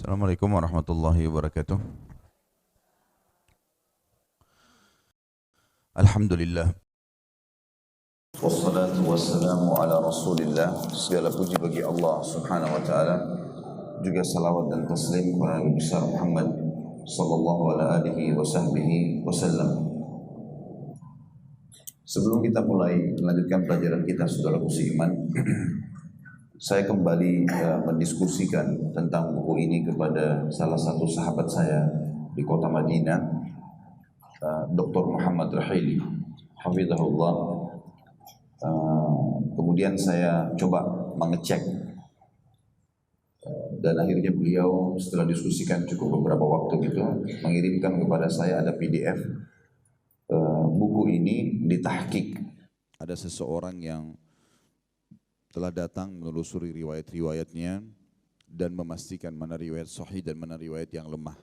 Assalamualaikum warahmatullahi wabarakatuh. Alhamdulillah. Wassalatu wassalamu ala rasulillah. Segala puji bagi Allah subhanahu wa ta'ala. Juga salawat dan taslim kepada Nabi besar Muhammad sallallahu ala alihi wa sahbihi wasallam. Sebelum kita mulai melanjutkan pelajaran kita, saudaraku seiman, saya kembali mendiskusikan tentang buku ini kepada salah satu sahabat saya di kota Madinah, Dr. Muhammad Rahili, hafizahullah. Kemudian saya coba mengecek dan akhirnya beliau setelah diskusikan cukup beberapa waktu gitu mengirimkan kepada saya ada PDF buku ini ditahqiq. Ada seseorang yang telah datang menelusuri riwayat-riwayatnya dan memastikan mana riwayat sahih dan mana riwayat yang lemah.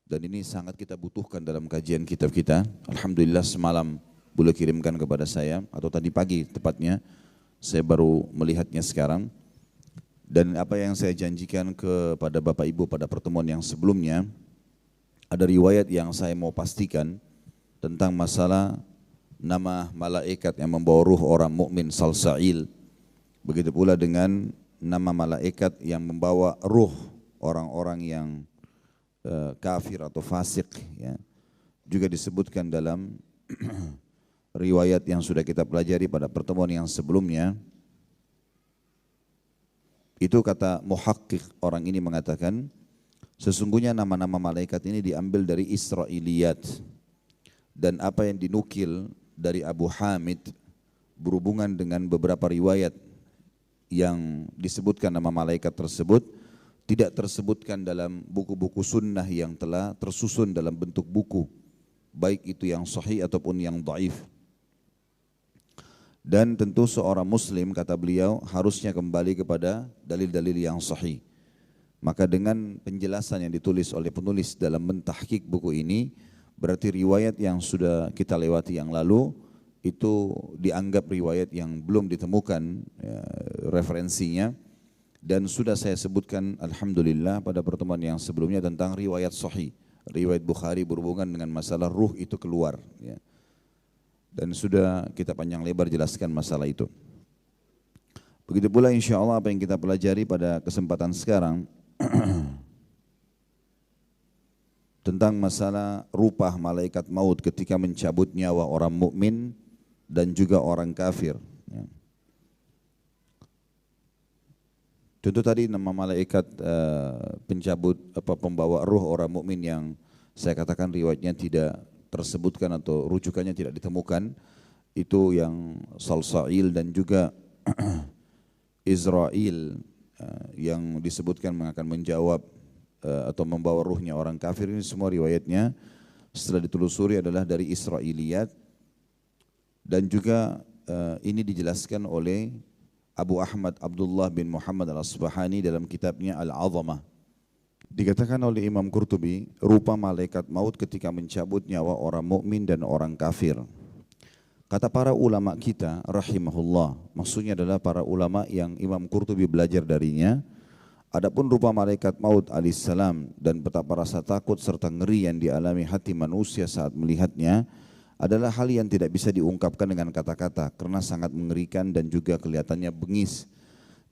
Dan ini sangat kita butuhkan dalam kajian kitab kita. Alhamdulillah semalam boleh kirimkan kepada saya, atau tadi pagi tepatnya, saya baru melihatnya sekarang. Dan apa yang saya janjikan kepada Bapak Ibu pada pertemuan yang sebelumnya, ada riwayat yang saya mau pastikan tentang masalah nama malaikat yang membawa ruh orang mukmin Salsail. Begitu pula dengan nama malaikat yang membawa ruh orang-orang yang kafir atau fasik, ya. Juga disebutkan dalam riwayat yang sudah kita pelajari pada pertemuan yang sebelumnya. Itu kata muhakkik, orang ini mengatakan sesungguhnya nama-nama malaikat ini diambil dari Israiliyat, dan apa yang dinukil dari Abu Hamid berhubungan dengan beberapa riwayat yang disebutkan nama malaikat tersebut tidak tersebutkan dalam buku-buku sunnah yang telah tersusun dalam bentuk buku, baik itu yang sahih ataupun yang dhaif. Dan tentu seorang muslim, kata beliau, harusnya kembali kepada dalil-dalil yang sahih. Maka dengan penjelasan yang ditulis oleh penulis dalam mentahqiq buku ini, berarti riwayat yang sudah kita lewati yang lalu itu dianggap riwayat yang belum ditemukan ya, referensinya. Dan sudah saya sebutkan alhamdulillah pada pertemuan yang sebelumnya tentang riwayat sahih, riwayat Bukhari berhubungan dengan masalah ruh itu keluar, ya. Dan sudah kita panjang lebar jelaskan masalah itu. Begitu pula insya Allah apa yang kita pelajari pada kesempatan sekarang tentang masalah rupa malaikat maut ketika mencabut nyawa orang mukmin dan juga orang kafir, ya. Tentu tadi nama malaikat pencabut pembawa ruh orang mukmin yang saya katakan riwayatnya tidak tersebutkan atau rujukannya tidak ditemukan, itu yang Salsail dan juga Israel yang disebutkan akan menjawab atau membawa ruhnya orang kafir. Ini semua riwayatnya setelah ditelusuri adalah dari Israiliyat. Dan juga ini dijelaskan oleh Abu Ahmad Abdullah bin Muhammad al-Asbahani dalam kitabnya Al-Azamah. Dikatakan oleh Imam Qurtubi, rupa malaikat maut ketika mencabut nyawa orang mukmin dan orang kafir. Kata para ulama kita rahimahullah, maksudnya adalah para ulama yang Imam Qurtubi belajar darinya, adapun rupa malaikat maut alaihissalam dan betapa rasa takut serta ngeri yang dialami hati manusia saat melihatnya adalah hal yang tidak bisa diungkapkan dengan kata-kata karena sangat mengerikan dan juga kelihatannya bengis.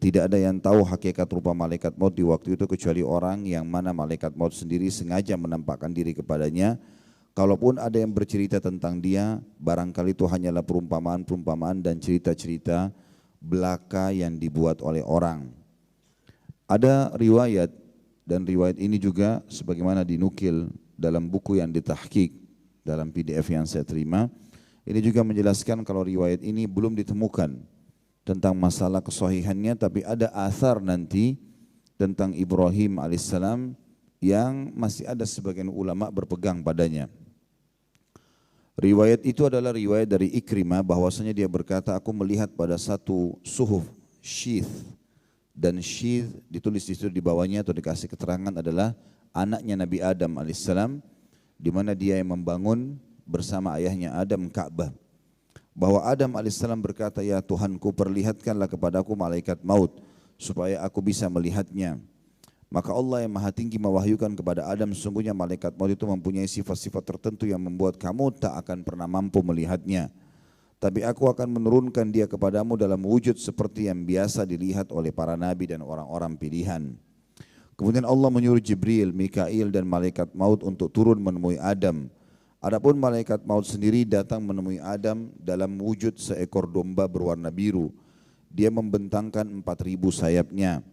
Tidak ada yang tahu hakikat rupa malaikat maut di waktu itu kecuali orang yang mana malaikat maut sendiri sengaja menampakkan diri kepadanya. Kalaupun ada yang bercerita tentang dia, barangkali itu hanyalah perumpamaan-perumpamaan dan cerita-cerita belaka yang dibuat oleh orang. Ada riwayat, dan riwayat ini juga sebagaimana dinukil dalam buku yang ditahqiq dalam PDF yang saya terima, ini juga menjelaskan kalau riwayat ini belum ditemukan tentang masalah kesahihannya, tapi ada athar nanti tentang Ibrahim alaihissalam yang masih ada sebagian ulama berpegang padanya. Riwayat itu adalah riwayat dari Ikrimah bahwasanya dia berkata, aku melihat pada satu suhuf syith, dan syith ditulis di situ di bawahnya atau dikasih keterangan adalah anaknya Nabi Adam alaihissalam, di mana dia yang membangun bersama ayahnya Adam Ka'bah. Bahwa Adam alaihissalam berkata, ya Tuhanku, perlihatkanlah kepadaku malaikat maut supaya aku bisa melihatnya. Maka Allah yang maha tinggi mewahyukan kepada Adam, sesungguhnya malaikat maut itu mempunyai sifat-sifat tertentu yang membuat kamu tak akan pernah mampu melihatnya. Tapi aku akan menurunkan dia kepadamu dalam wujud seperti yang biasa dilihat oleh para nabi dan orang-orang pilihan. Kemudian Allah menyuruh Jibril, Mikail dan malaikat maut untuk turun menemui Adam. Adapun malaikat maut sendiri datang menemui Adam dalam wujud seekor domba berwarna biru. Dia membentangkan 4.000 sayapnya.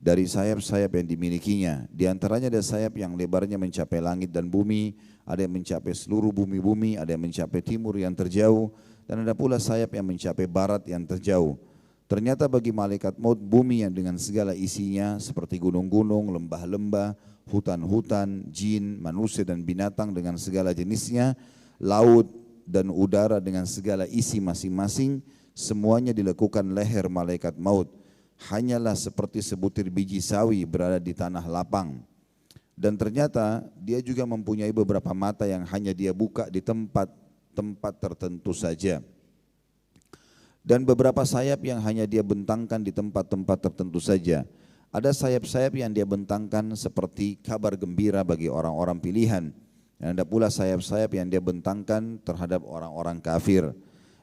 Dari sayap-sayap yang dimilikinya, di antaranya ada sayap yang lebarnya mencapai langit dan bumi, ada yang mencapai seluruh bumi-bumi, ada yang mencapai timur yang terjauh, dan ada pula sayap yang mencapai barat yang terjauh. Ternyata bagi malaikat maut, bumi yang dengan segala isinya seperti gunung-gunung, lembah-lembah, hutan-hutan, jin, manusia dan binatang dengan segala jenisnya, laut dan udara dengan segala isi masing-masing, semuanya dilekukan leher malaikat maut. Hanyalah seperti sebutir biji sawi berada di tanah lapang. Dan ternyata dia juga mempunyai beberapa mata yang hanya dia buka di tempat-tempat tertentu saja. Dan beberapa sayap yang hanya dia bentangkan di tempat-tempat tertentu saja. Ada sayap-sayap yang dia bentangkan seperti kabar gembira bagi orang-orang pilihan. Dan ada pula sayap-sayap yang dia bentangkan terhadap orang-orang kafir,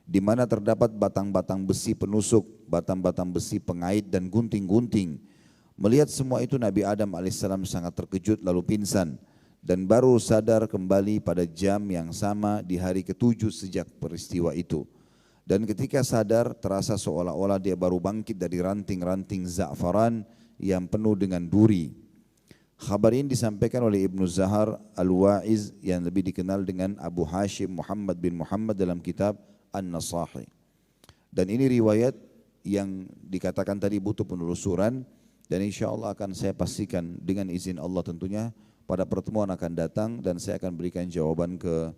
di mana terdapat batang-batang besi penusuk, batang-batang besi pengait dan gunting-gunting. Melihat semua itu Nabi Adam alaihissalam sangat terkejut lalu pingsan dan baru sadar kembali pada jam yang sama di hari ke-7 sejak peristiwa itu. Dan ketika sadar terasa seolah-olah dia baru bangkit dari ranting-ranting za'faran yang penuh dengan duri. Khabar ini disampaikan oleh Ibnu Zahar Al-Wa'iz yang lebih dikenal dengan Abu Hashim Muhammad bin Muhammad dalam kitab An-Nasahi. Dan ini riwayat yang dikatakan tadi butuh penelusuran, dan insya Allah akan saya pastikan dengan izin Allah tentunya pada pertemuan akan datang, dan saya akan berikan jawaban ke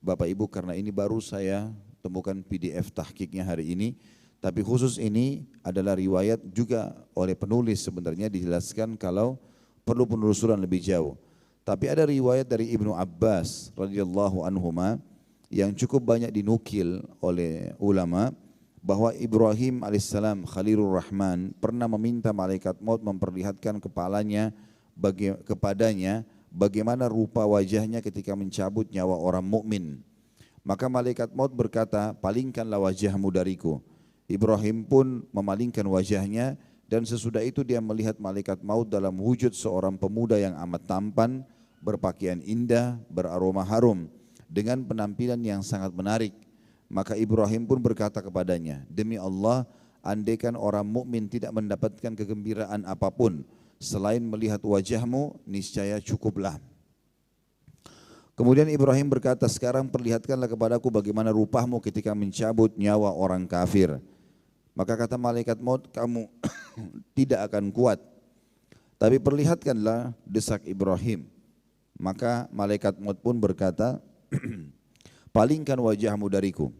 Bapak Ibu karena ini baru saya temukan PDF tahqiqnya hari ini. Tapi khusus ini adalah riwayat juga oleh penulis, sebenarnya dijelaskan kalau perlu penelusuran lebih jauh. Tapi ada riwayat dari Ibnu Abbas radhiyallahu anhuma yang cukup banyak dinukil oleh ulama bahwa Ibrahim alaihissalam Khalilur Rahman pernah meminta malaikat maut memperlihatkan kepadanya bagaimana rupa wajahnya ketika mencabut nyawa orang mukmin. Maka malaikat maut berkata, palingkanlah wajahmu dariku. Ibrahim pun memalingkan wajahnya, dan sesudah itu dia melihat malaikat maut dalam wujud seorang pemuda yang amat tampan, berpakaian indah, beraroma harum, dengan penampilan yang sangat menarik. Maka Ibrahim pun berkata kepadanya, demi Allah, andaikan orang mukmin tidak mendapatkan kegembiraan apapun selain melihat wajahmu, niscaya cukuplah. Kemudian Ibrahim berkata, sekarang perlihatkanlah kepadaku bagaimana rupamu ketika mencabut nyawa orang kafir. Maka kata malaikat maut, kamu tidak akan kuat, tapi perlihatkanlah, desak Ibrahim. Maka malaikat maut pun berkata, palingkan wajahmu dariku.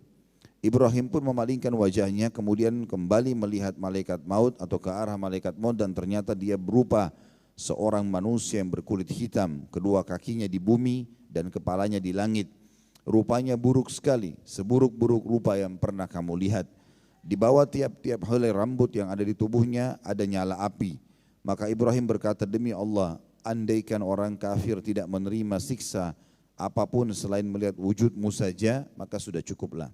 Ibrahim pun memalingkan wajahnya, kemudian kembali melihat malaikat maut atau ke arah malaikat maut, dan ternyata dia berupa seorang manusia yang berkulit hitam, kedua kakinya di bumi dan kepalanya di langit. Rupanya buruk sekali, seburuk-buruk rupa yang pernah kamu lihat. Di bawah tiap-tiap helai rambut yang ada di tubuhnya ada nyala api. Maka Ibrahim berkata, demi Allah, andaikan orang kafir tidak menerima siksa apapun selain melihat wujudmu saja, maka sudah cukuplah.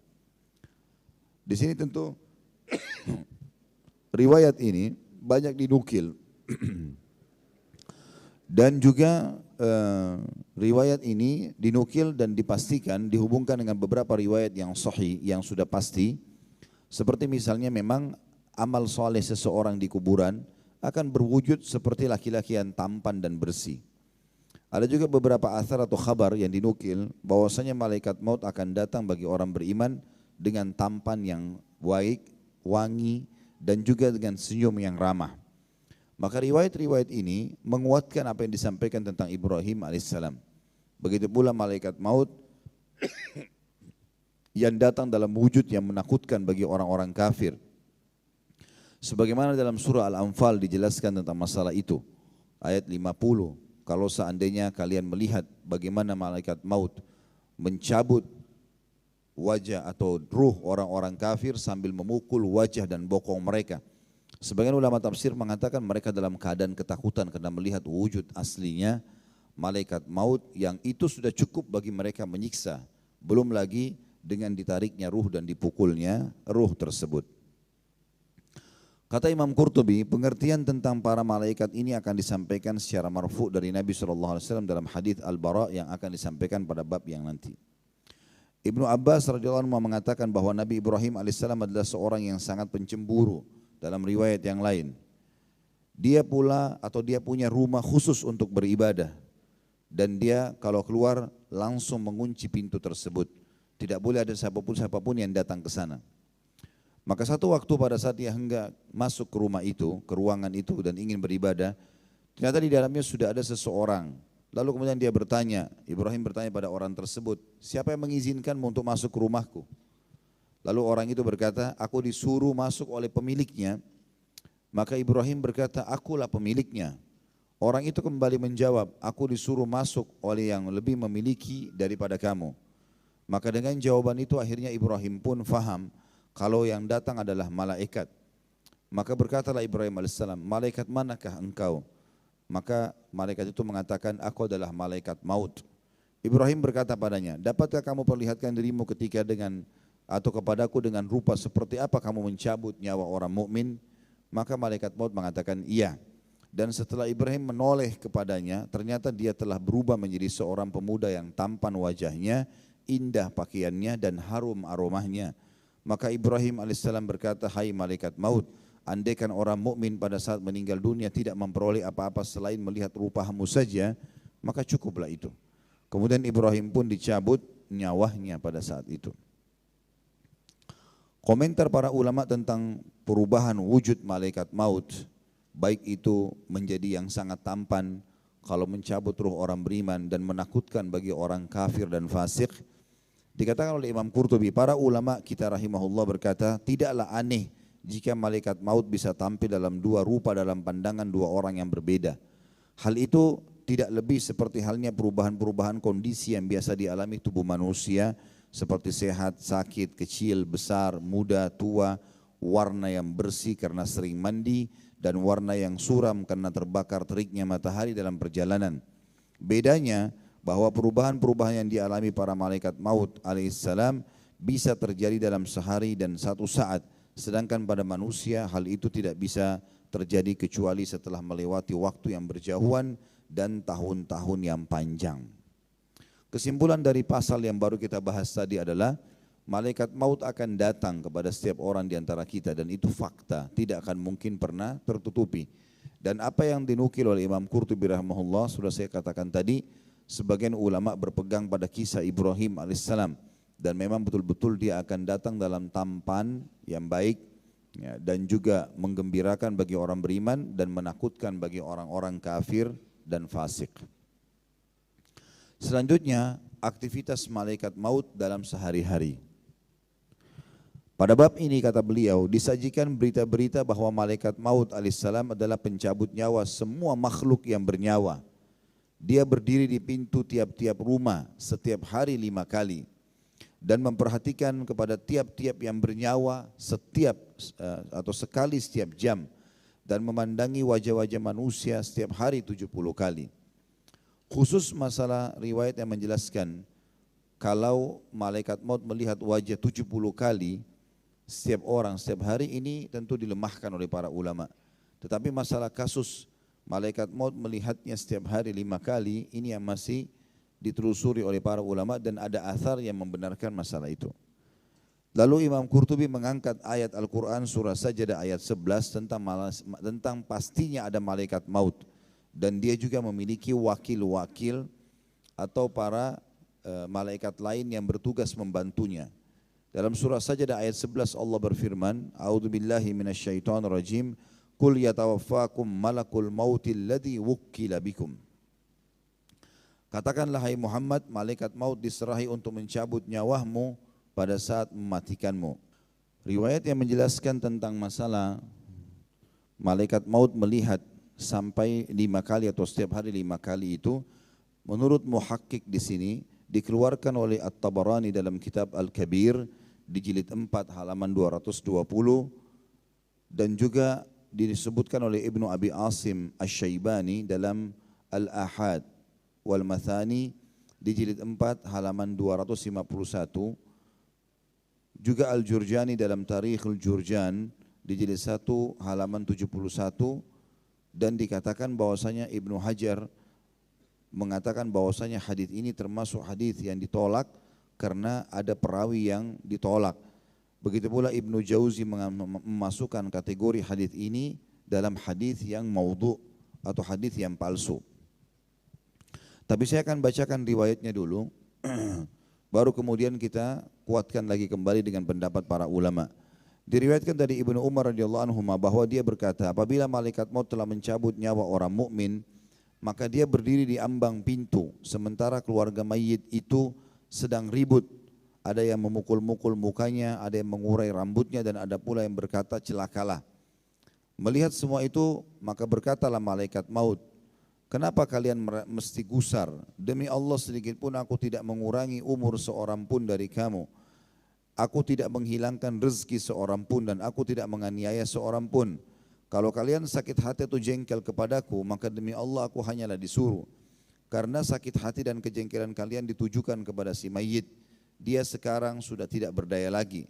Di sini tentu riwayat ini banyak dinukil dan juga riwayat ini dinukil dan dipastikan dihubungkan dengan beberapa riwayat yang sahih yang sudah pasti, seperti misalnya memang amal soleh seseorang di kuburan akan berwujud seperti laki-laki yang tampan dan bersih. Ada juga beberapa athar atau khabar yang dinukil bahwasanya malaikat maut akan datang bagi orang beriman dengan tampan yang baik, wangi, dan juga dengan senyum yang ramah. Maka riwayat-riwayat ini menguatkan apa yang disampaikan tentang Ibrahim alaihissalam. Begitu pula malaikat maut yang datang dalam wujud yang menakutkan bagi orang-orang kafir. Sebagaimana dalam surah Al-Anfal dijelaskan tentang masalah itu. Ayat 50, kalau seandainya kalian melihat bagaimana malaikat maut mencabut wajah atau ruh orang-orang kafir sambil memukul wajah dan bokong mereka, Sebagian ulama tafsir mengatakan mereka dalam keadaan ketakutan karena melihat wujud aslinya malaikat maut yang itu sudah cukup bagi mereka menyiksa. Belum lagi dengan ditariknya ruh dan dipukulnya ruh tersebut. Kata Imam Qurtubi, pengertian tentang para malaikat ini akan disampaikan secara marfu dari Nabi SAW dalam hadis Al-Bara yang akan disampaikan pada bab yang nanti. Ibnu Abbas radhiyallahu anhu mengatakan bahwa Nabi Ibrahim alaihissalam adalah seorang yang sangat pencemburu dalam riwayat yang lain. Dia punya rumah khusus untuk beribadah dan dia kalau keluar langsung mengunci pintu tersebut. Tidak boleh ada siapapun yang datang ke sana. Maka satu waktu pada saat dia hendak masuk ke rumah itu, ke ruangan itu dan ingin beribadah, ternyata di dalamnya sudah ada seseorang. Lalu kemudian dia bertanya, Ibrahim bertanya pada orang tersebut, siapa yang mengizinkanmu untuk masuk ke rumahku? Lalu orang itu berkata, aku disuruh masuk oleh pemiliknya. Maka Ibrahim berkata, akulah pemiliknya. Orang itu kembali menjawab, aku disuruh masuk oleh yang lebih memiliki daripada kamu. Maka dengan jawaban itu akhirnya Ibrahim pun faham kalau yang datang adalah malaikat. Maka berkatalah Ibrahim alaihissalam, malaikat manakah engkau? Maka malaikat itu mengatakan, aku adalah malaikat maut. Ibrahim berkata padanya, dapatkah kamu perlihatkan dirimu ketika kepadaku dengan rupa seperti apa kamu mencabut nyawa orang mukmin? Maka malaikat maut mengatakan iya. Dan setelah Ibrahim menoleh kepadanya, ternyata dia telah berubah menjadi seorang pemuda yang tampan wajahnya, indah pakaiannya dan harum aromanya. Maka Ibrahim alaihissalam berkata, hai malaikat maut, andaikan orang mukmin pada saat meninggal dunia tidak memperoleh apa-apa selain melihat rupamu saja, maka cukuplah itu. Kemudian Ibrahim pun dicabut nyawanya pada saat itu. Komentar para ulama tentang perubahan wujud malaikat maut, baik itu menjadi yang sangat tampan kalau mencabut ruh orang beriman dan menakutkan bagi orang kafir dan fasik. Dikatakan oleh Imam Qurtubi, para ulama kita rahimahullah berkata, tidaklah aneh jika malaikat maut bisa tampil dalam dua rupa dalam pandangan dua orang yang berbeda. Hal itu tidak lebih seperti halnya perubahan-perubahan kondisi yang biasa dialami tubuh manusia, seperti sehat, sakit, kecil, besar, muda, tua, warna yang bersih karena sering mandi, dan warna yang suram karena terbakar teriknya matahari dalam perjalanan. Bedanya bahwa perubahan-perubahan yang dialami para malaikat maut alaihissalam bisa terjadi dalam sehari dan satu saat, sedangkan pada manusia hal itu tidak bisa terjadi kecuali setelah melewati waktu yang berjauhan dan tahun-tahun yang panjang. Kesimpulan dari pasal yang baru kita bahas tadi adalah malaikat maut akan datang kepada setiap orang di antara kita dan itu fakta, tidak akan mungkin pernah tertutupi. Dan apa yang dinukil oleh Imam Qurtubi rahimahullah sudah saya katakan tadi, sebagian ulama berpegang pada kisah Ibrahim alaihissalam dan memang betul-betul dia akan datang dalam tampan yang baik ya, dan juga menggembirakan bagi orang beriman dan menakutkan bagi orang-orang kafir dan fasik. Selanjutnya aktivitas malaikat maut dalam sehari-hari. Pada bab ini kata beliau disajikan berita-berita bahwa malaikat maut alaihissalam adalah pencabut nyawa semua makhluk yang bernyawa. Dia berdiri di pintu tiap-tiap rumah setiap hari 5 kali dan memperhatikan kepada tiap-tiap yang bernyawa sekali setiap jam dan memandangi wajah-wajah manusia setiap hari 70 kali. Khusus masalah riwayat yang menjelaskan kalau malaikat maut melihat wajah 70 kali setiap orang setiap hari, ini tentu dilemahkan oleh para ulama. Tetapi masalah kasus malaikat maut melihatnya setiap hari 5 kali, ini yang masih ditelusuri oleh para ulama dan ada athar yang membenarkan masalah itu. Lalu Imam Qurtubi mengangkat ayat Al-Quran surah Sajdah ayat 11 tentang pastinya ada malaikat maut dan dia juga memiliki wakil-wakil atau para malaikat lain yang bertugas membantunya. Dalam surah Sajdah ayat 11 Allah berfirman, A'udzubillahi minasyaitonirrajim, Qul yatawaffakum malakul mautil ladzi wukkila bikum. Katakanlah hai Muhammad, malaikat maut diserahi untuk mencabut nyawamu pada saat mematikanmu. Riwayat yang menjelaskan tentang masalah malaikat maut melihat sampai 5 kali atau setiap hari 5 kali itu, menurut muhakkik di sini dikeluarkan oleh At-Tabarani dalam kitab Al-Kabir di jilid 4 halaman 220 dan juga disebutkan oleh Ibnu Abi Asim Asy-Syaibani dalam Al-Ahad wal Mathani di jilid 4 halaman 251. Juga Al-Jurjani dalam Tarikhul Jurjan di jilid 1 halaman 71, dan dikatakan bahwasanya Ibnu Hajar mengatakan bahwasanya hadis ini termasuk hadis yang ditolak karena ada perawi yang ditolak. Begitu pula Ibnu Jauzi memasukkan kategori hadis ini dalam hadis yang maudhu atau hadis yang palsu. Tapi saya akan bacakan riwayatnya dulu. Baru kemudian kita kuatkan lagi kembali dengan pendapat para ulama. Diriwayatkan dari Ibnu Umar radhiyallahu anhu bahwa dia berkata, apabila malaikat maut telah mencabut nyawa orang mukmin, maka dia berdiri di ambang pintu, sementara keluarga mayit itu sedang ribut. Ada yang memukul-mukul mukanya, ada yang mengurai rambutnya, dan ada pula yang berkata celakalah. Melihat semua itu, maka berkatalah malaikat maut, kenapa kalian mesti gusar? Demi Allah sedikit pun aku tidak mengurangi umur seorang pun dari kamu. Aku tidak menghilangkan rezeki seorang pun, dan aku tidak menganiaya seorang pun. Kalau kalian sakit hati atau jengkel kepadaku, maka demi Allah aku hanyalah disuruh. Karena sakit hati dan kejengkelan kalian ditujukan kepada si mayit. Dia sekarang sudah tidak berdaya lagi.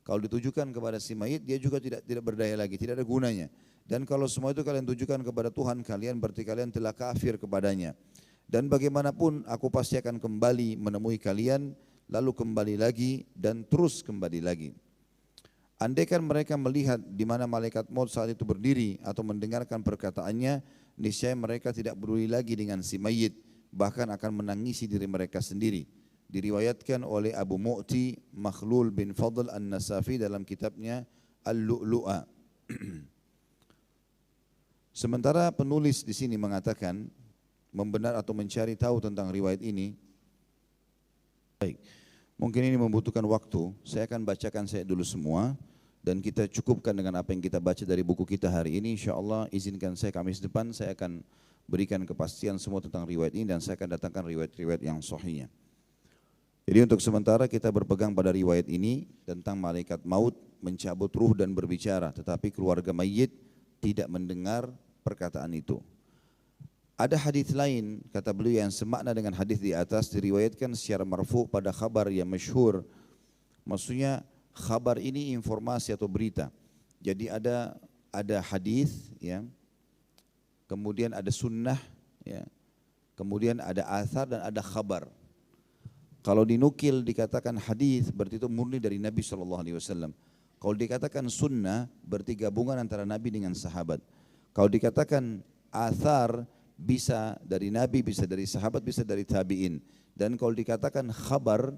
Kalau ditujukan kepada si mayit, dia juga tidak berdaya lagi, tidak ada gunanya. Dan kalau semua itu kalian tujukan kepada Tuhan kalian, berarti kalian telah kafir kepadanya. Dan bagaimanapun aku pasti akan kembali menemui kalian, lalu kembali lagi dan terus kembali lagi. Andaikan mereka melihat di mana malaikat maut saat itu berdiri atau mendengarkan perkataannya, niscaya mereka tidak peduli lagi dengan si mayit, bahkan akan menangisi diri mereka sendiri. Diriwayatkan oleh Abu Mu'ti Makhlul bin Fadl An-Nasafi dalam kitabnya Al-Lu'lu'a. Sementara penulis di sini mengatakan membenar atau mencari tahu tentang riwayat ini. Baik, mungkin ini membutuhkan waktu. Saya akan bacakan saya dulu semua dan kita cukupkan dengan apa yang kita baca dari buku kita hari ini. InsyaAllah izinkan saya Kamis depan saya akan berikan kepastian semua tentang riwayat ini dan saya akan datangkan riwayat-riwayat yang sahihnya. Jadi untuk sementara kita berpegang pada riwayat ini tentang malaikat maut mencabut ruh dan berbicara, tetapi keluarga mayit tidak mendengar perkataan itu. Ada hadis lain kata beliau yang semakna dengan hadis di atas, diriwayatkan secara marfu pada khabar yang masyhur. Maksudnya khabar ini informasi atau berita. Jadi ada hadis, ya, kemudian ada sunnah, ya, kemudian ada athar dan ada khabar. Kalau dinukil dikatakan hadis, berarti itu murni dari Nabi SAW. Kalau dikatakan sunnah, berarti gabungan antara Nabi dengan sahabat. Kalau dikatakan athar, bisa dari Nabi, bisa dari sahabat, bisa dari tabi'in. Dan kalau dikatakan khabar,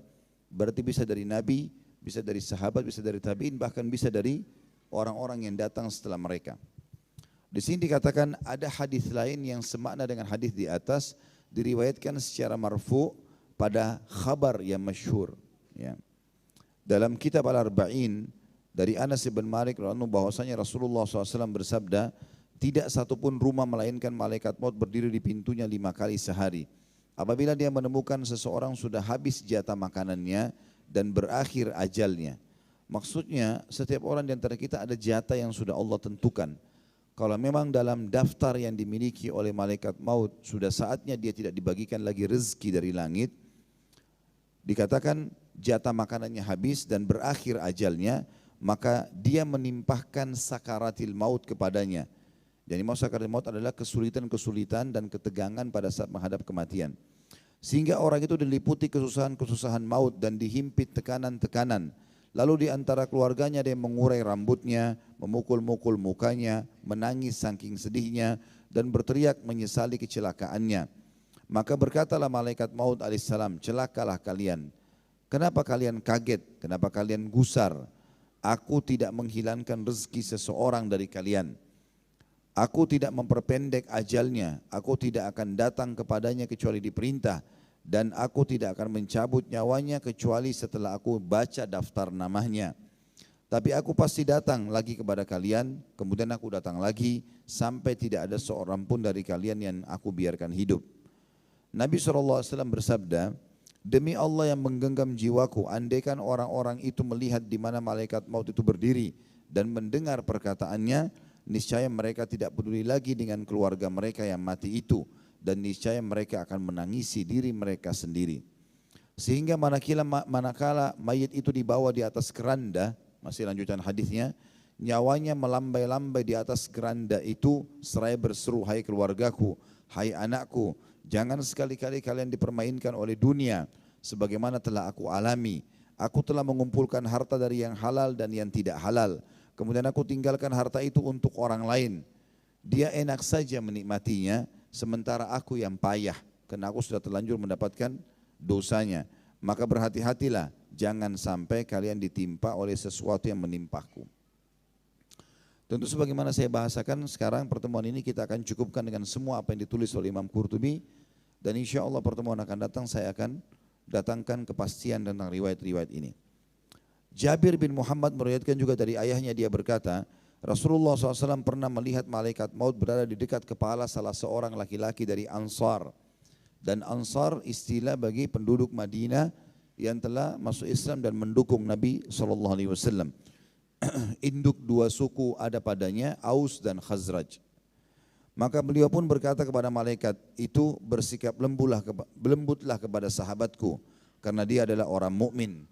berarti bisa dari Nabi, bisa dari sahabat, bisa dari tabi'in, bahkan bisa dari orang-orang yang datang setelah mereka. Di sini dikatakan ada hadis lain yang semakna dengan hadis di atas, diriwayatkan secara marfu pada khabar yang masyhur. Ya. Dalam kitab Al-Arba'in dari Anas bin Malik radhiyallahu anhu bahwasanya Rasulullah SAW bersabda, tidak satupun rumah melainkan malaikat maut berdiri di pintunya 5 kali sehari. Apabila dia menemukan seseorang sudah habis jatah makanannya dan berakhir ajalnya. Maksudnya setiap orang di antara kita ada jatah yang sudah Allah tentukan. Kalau memang dalam daftar yang dimiliki oleh malaikat maut sudah saatnya dia tidak dibagikan lagi rezeki dari langit, dikatakan jatah makanannya habis dan berakhir ajalnya, maka dia menimpahkan sakaratil maut kepadanya. Jadi sakaratil maut adalah kesulitan-kesulitan dan ketegangan pada saat menghadap kematian. Sehingga orang itu diliputi kesusahan-kesusahan maut dan dihimpit tekanan-tekanan. Lalu di antara keluarganya ada yang mengurai rambutnya, memukul-mukul mukanya, menangis saking sedihnya dan berteriak menyesali kecelakaannya. Maka berkatalah malaikat maut alaihissalam, celakalah kalian. Kenapa kalian kaget? Kenapa kalian gusar? Aku tidak menghilangkan rezeki seseorang dari kalian. Aku tidak memperpendek ajalnya. Aku tidak akan datang kepadanya kecuali diperintah. Dan aku tidak akan mencabut nyawanya kecuali setelah aku baca daftar namanya. Tapi aku pasti datang lagi kepada kalian, kemudian aku datang lagi sampai tidak ada seorang pun dari kalian yang aku biarkan hidup. Nabi SAW bersabda, demi Allah yang menggenggam jiwaku, andaikan orang-orang itu melihat di mana malaikat maut itu berdiri dan mendengar perkataannya, niscaya mereka tidak peduli lagi dengan keluarga mereka yang mati itu, dan niscaya mereka akan menangisi diri mereka sendiri. Sehingga manakala mayit itu dibawa di atas keranda, masih lanjutan hadisnya, nyawanya melambai-lambai di atas keranda itu seraya berseru, hai keluargaku, hai anakku, jangan sekali-kali kalian dipermainkan oleh dunia sebagaimana telah aku alami. Aku telah mengumpulkan harta dari yang halal dan yang tidak halal. Kemudian aku tinggalkan harta itu untuk orang lain. Dia enak saja menikmatinya, sementara aku yang payah, karena aku sudah terlanjur mendapatkan dosanya. Maka berhati-hatilah, jangan sampai kalian ditimpa oleh sesuatu yang menimpaku. Tentu sebagaimana saya bahasakan sekarang, pertemuan ini kita akan cukupkan dengan semua apa yang ditulis oleh Imam Qurtubi, dan insya Allah pertemuan akan datang saya akan datangkan kepastian tentang riwayat-riwayat ini. Jabir bin Muhammad meriwayatkan juga dari ayahnya, dia berkata, Rasulullah SAW pernah melihat malaikat maut berada di dekat kepala salah seorang laki-laki dari Ansar. Dan Ansar istilah bagi penduduk Madinah yang telah masuk Islam dan mendukung Nabi SAW. Induk dua suku ada padanya, Aus dan Khazraj. Maka beliau pun berkata kepada malaikat itu, bersikap lembutlah kepada sahabatku, karena dia adalah orang mukmin.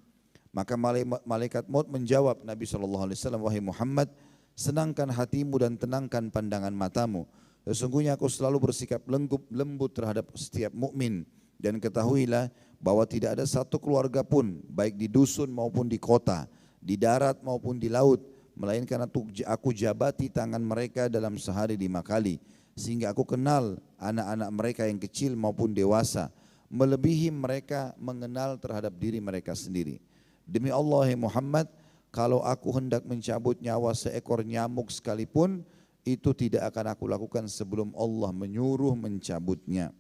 Maka malaikat maut menjawab Nabi SAW, wahai Muhammad, senangkan hatimu dan tenangkan pandangan matamu. Sesungguhnya aku selalu bersikap lembut terhadap setiap mukmin, dan ketahuilah bahwa tidak ada satu keluarga pun, baik di dusun maupun di kota, di darat maupun di laut, melainkan aku jabati tangan mereka dalam sehari 5 kali, sehingga aku kenal anak-anak mereka yang kecil maupun dewasa, melebihi mereka mengenal terhadap diri mereka sendiri. Demi Allah, Muhammad, kalau aku hendak mencabut nyawa seekor nyamuk sekalipun, itu tidak akan aku lakukan sebelum Allah menyuruh mencabutnya.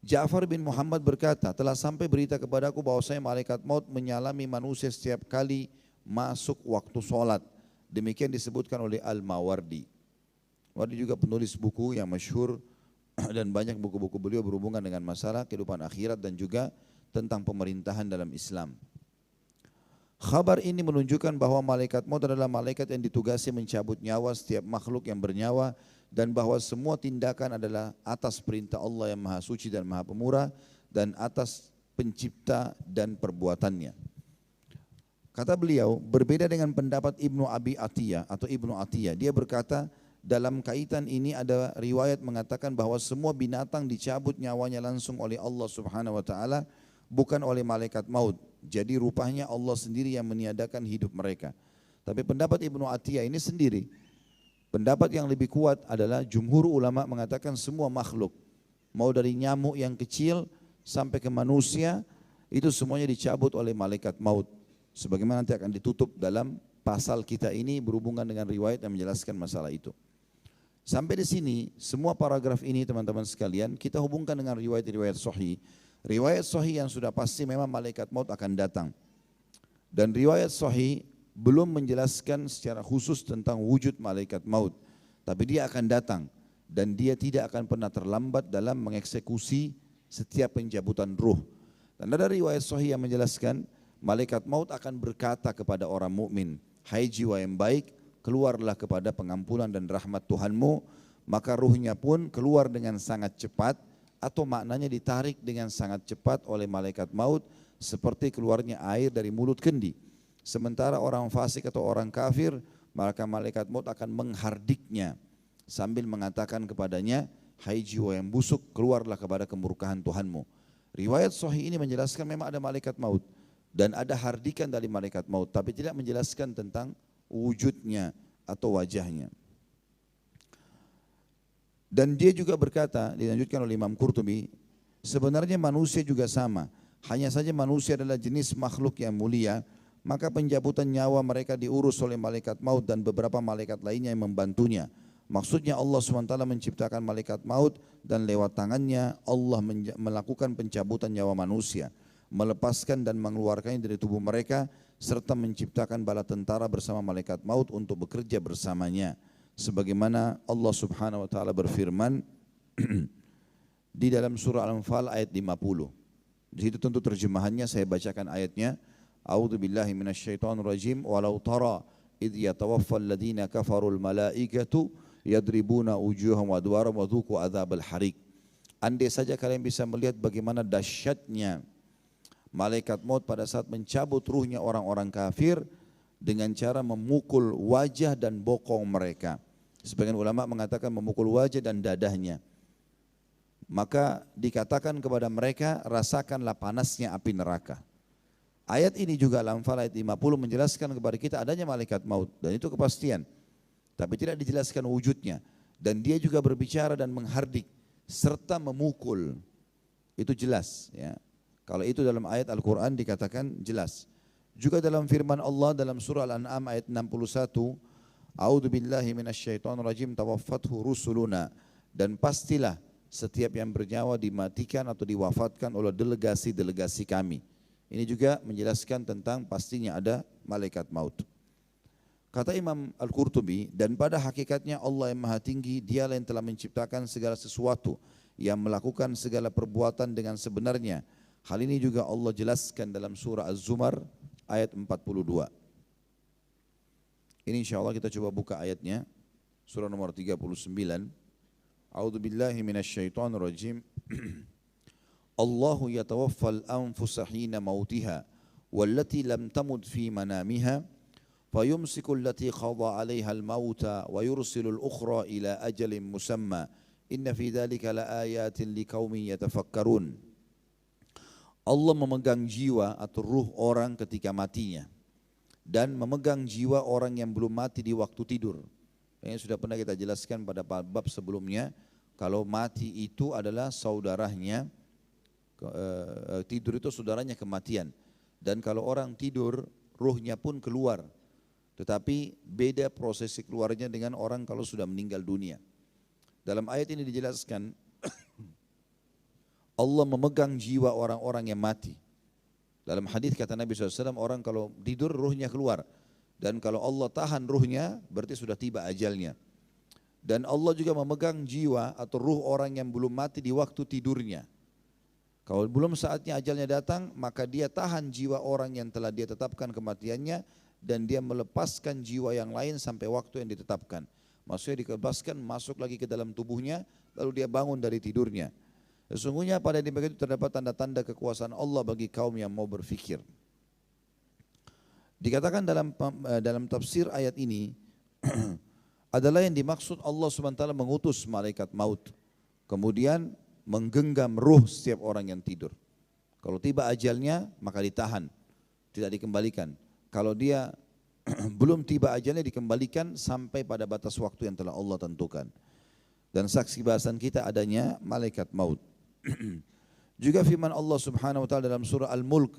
Ja'far bin Muhammad berkata, telah sampai berita kepadaku bahwasanya malaikat maut menyalami manusia setiap kali masuk waktu sholat. Demikian disebutkan oleh Al-Mawardi. Mawardi juga penulis buku yang masyhur dan banyak buku-buku beliau berhubungan dengan masalah kehidupan akhirat dan juga tentang pemerintahan dalam Islam. Khabar ini menunjukkan bahwa malaikat maut adalah malaikat yang ditugasi mencabut nyawa setiap makhluk yang bernyawa, dan bahwa semua tindakan adalah atas perintah Allah yang Maha Suci dan Maha Pemurah, dan atas pencipta dan perbuatannya. Kata beliau, berbeda dengan pendapat Ibnu Abi Atiyah atau Ibnu Atiyah. Dia berkata, dalam kaitan ini ada riwayat mengatakan bahwa semua binatang dicabut nyawanya langsung oleh Allah Subhanahu wa taala, bukan oleh malaikat maut. Jadi rupanya Allah sendiri yang meniadakan hidup mereka. Tapi pendapat Ibnu Atiyah ini sendiri. Pendapat yang lebih kuat adalah jumhur ulama mengatakan semua makhluk, mau dari nyamuk yang kecil sampai ke manusia, itu semuanya dicabut oleh malaikat maut. Sebagaimana nanti akan ditutup dalam pasal kita ini berhubungan dengan riwayat yang menjelaskan masalah itu. Sampai di sini semua paragraf ini teman-teman sekalian kita hubungkan dengan riwayat-riwayat sahih. Riwayat sahih yang sudah pasti memang malaikat maut akan datang. Dan riwayat sahih belum menjelaskan secara khusus tentang wujud malaikat maut. Tapi dia akan datang dan dia tidak akan pernah terlambat dalam mengeksekusi setiap pencabutan ruh. Dan ada riwayat sahih yang menjelaskan malaikat maut akan berkata kepada orang mukmin, hai jiwa yang baik, keluarlah kepada pengampunan dan rahmat Tuhanmu. Maka ruhnya pun keluar dengan sangat cepat, atau maknanya ditarik dengan sangat cepat oleh malaikat maut seperti keluarnya air dari mulut kendi. Sementara orang fasik atau orang kafir, maka malaikat maut akan menghardiknya sambil mengatakan kepadanya, hai jiwa yang busuk, keluarlah kepada kemurkaan Tuhanmu. Riwayat sahih ini menjelaskan memang ada malaikat maut dan ada hardikan dari malaikat maut, tapi tidak menjelaskan tentang wujudnya atau wajahnya. Dan dia juga berkata, dilanjutkan oleh Imam Qurtubi, sebenarnya manusia juga sama, hanya saja manusia adalah jenis makhluk yang mulia, maka pencabutan nyawa mereka diurus oleh malaikat maut dan beberapa malaikat lainnya yang membantunya. Maksudnya Allah SWT menciptakan malaikat maut dan lewat tangannya Allah melakukan pencabutan nyawa manusia, melepaskan dan mengeluarkannya dari tubuh mereka, serta menciptakan bala tentara bersama malaikat maut untuk bekerja bersamanya. Sebagaimana Allah Subhanahu wa taala berfirman di dalam surah Al-Anfal ayat 50. Di situ tentu terjemahannya saya bacakan ayatnya. A'udzu billahi minasyaitonir rajim. Walau tara idh yatawaffal ladina kafarul malaikatu yadribuna wujuhahum wa adwarahum wa dhuqu adzabal harik. Andai saja kalian bisa melihat bagaimana dahsyatnya malaikat maut pada saat mencabut ruhnya orang-orang kafir dengan cara memukul wajah dan bokong mereka. Sebagian ulama mengatakan memukul wajah dan dadahnya. Maka dikatakan kepada mereka, rasakanlah panasnya api neraka. Ayat ini juga Al-Anfal ayat 50 menjelaskan kepada kita adanya malaikat maut. Dan itu kepastian. Tapi tidak dijelaskan wujudnya. Dan dia juga berbicara dan menghardik serta memukul. Itu jelas. Ya. Kalau itu dalam ayat Al-Quran dikatakan jelas. Juga dalam firman Allah dalam surah Al-An'am ayat 61. A'udzu billahi minasyaitonir rajim tawaffathu rusuluna, dan pastilah setiap yang bernyawa dimatikan atau diwafatkan oleh delegasi-delegasi kami. Ini juga menjelaskan tentang pastinya ada malaikat maut. Kata Imam Al-Qurtubi, dan pada hakikatnya Allah yang Maha Tinggi, Dialah yang telah menciptakan segala sesuatu, yang melakukan segala perbuatan dengan sebenarnya. Hal ini juga Allah jelaskan dalam surah Az-Zumar ayat 42. Ini insyaAllah kita coba buka ayatnya. Surah nomor 39. A'udzu billahi minasyaitonir rajim. Allahu yatawaffal anfusa hina mautiha wallati lam tamut fi manamiha fayumsiku allati qada 'alaiha al-mauta wa yursilu al-ukhra ila ajalin musamma. Inna fi dzalika laayatin liqaumin yatafakkarun. Allah memegang jiwa atau ruh orang ketika matinya dan memegang jiwa orang yang belum mati di waktu tidur. Ini sudah pernah kita jelaskan pada bab sebelumnya, kalau mati itu adalah saudaranya, tidur itu saudaranya kematian. Dan kalau orang tidur, ruhnya pun keluar. Tetapi beda prosesi keluarnya dengan orang kalau sudah meninggal dunia. Dalam ayat ini dijelaskan, Allah memegang jiwa orang-orang yang mati. Dalam hadis kata Nabi SAW, orang kalau tidur ruhnya keluar. Dan kalau Allah tahan ruhnya, berarti sudah tiba ajalnya. Dan Allah juga memegang jiwa atau ruh orang yang belum mati di waktu tidurnya. Kalau belum saatnya ajalnya datang, maka dia tahan jiwa orang yang telah dia tetapkan kematiannya, dan dia melepaskan jiwa yang lain sampai waktu yang ditetapkan. Maksudnya dikebaskan, masuk lagi ke dalam tubuhnya, lalu dia bangun dari tidurnya. Sesungguhnya pada di bagian itu terdapat tanda-tanda kekuasaan Allah bagi kaum yang mau berfikir. Dikatakan dalam tafsir ayat ini adalah yang dimaksud Allah SWT mengutus malaikat maut, kemudian menggenggam ruh setiap orang yang tidur. Kalau tiba ajalnya maka ditahan, tidak dikembalikan. Kalau dia belum tiba ajalnya dikembalikan sampai pada batas waktu yang telah Allah tentukan. Dan saksi bahasan kita adanya malaikat maut. Juga firman Allah Subhanahu wa taala dalam surah Al-Mulk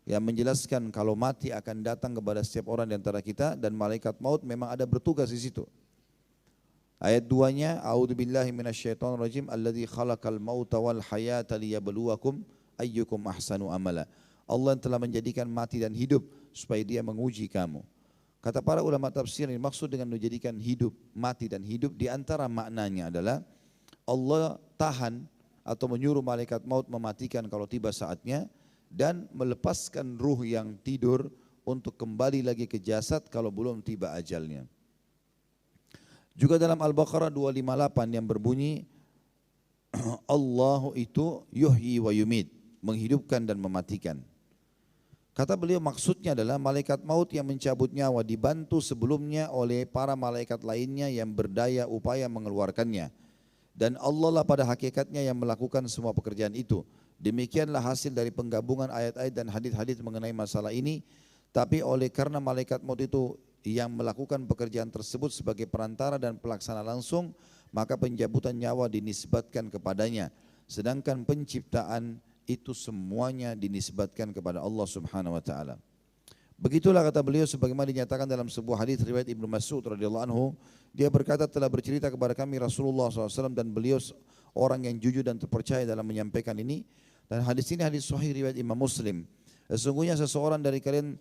yang menjelaskan kalau mati akan datang kepada setiap orang di antara kita, dan malaikat maut memang ada bertugas di situ. Ayat 2-nya, A'udzu billahi minasyaitonir rajim, alladzi khalaqal mauta wal hayata liyabluwakum ayyukum ahsanu amala. Allah yang telah menjadikan mati dan hidup supaya Dia menguji kamu. Kata para ulama tafsir, yang maksud dengan menjadikan hidup, mati dan hidup, di antara maknanya adalah Allah tahan atau menyuruh malaikat maut mematikan kalau tiba saatnya, dan melepaskan ruh yang tidur untuk kembali lagi ke jasad kalau belum tiba ajalnya. Juga dalam Al-Baqarah 258 yang berbunyi, Allahu itu yuhyi wa yumit, menghidupkan dan mematikan. Kata beliau maksudnya adalah malaikat maut yang mencabut nyawa dibantu sebelumnya oleh para malaikat lainnya yang berdaya upaya mengeluarkannya. Dan Allah lah pada hakikatnya yang melakukan semua pekerjaan itu. Demikianlah hasil dari penggabungan ayat-ayat dan hadis-hadis mengenai masalah ini. Tapi karena malaikat maut itu yang melakukan pekerjaan tersebut sebagai perantara dan pelaksana langsung, maka pencabutan nyawa dinisbatkan kepadanya. Sedangkan penciptaan itu semuanya dinisbatkan kepada Allah Subhanahu wa taala. Begitulah kata beliau sebagaimana dinyatakan dalam sebuah hadis riwayat Ibnu Mas'ud radhiyallahu anhu, dia berkata telah bercerita kepada kami Rasulullah SAW, dan beliau orang yang jujur dan terpercaya dalam menyampaikan ini. Dan hadis ini hadis sahih riwayat Imam Muslim. Sesungguhnya seseorang dari kalian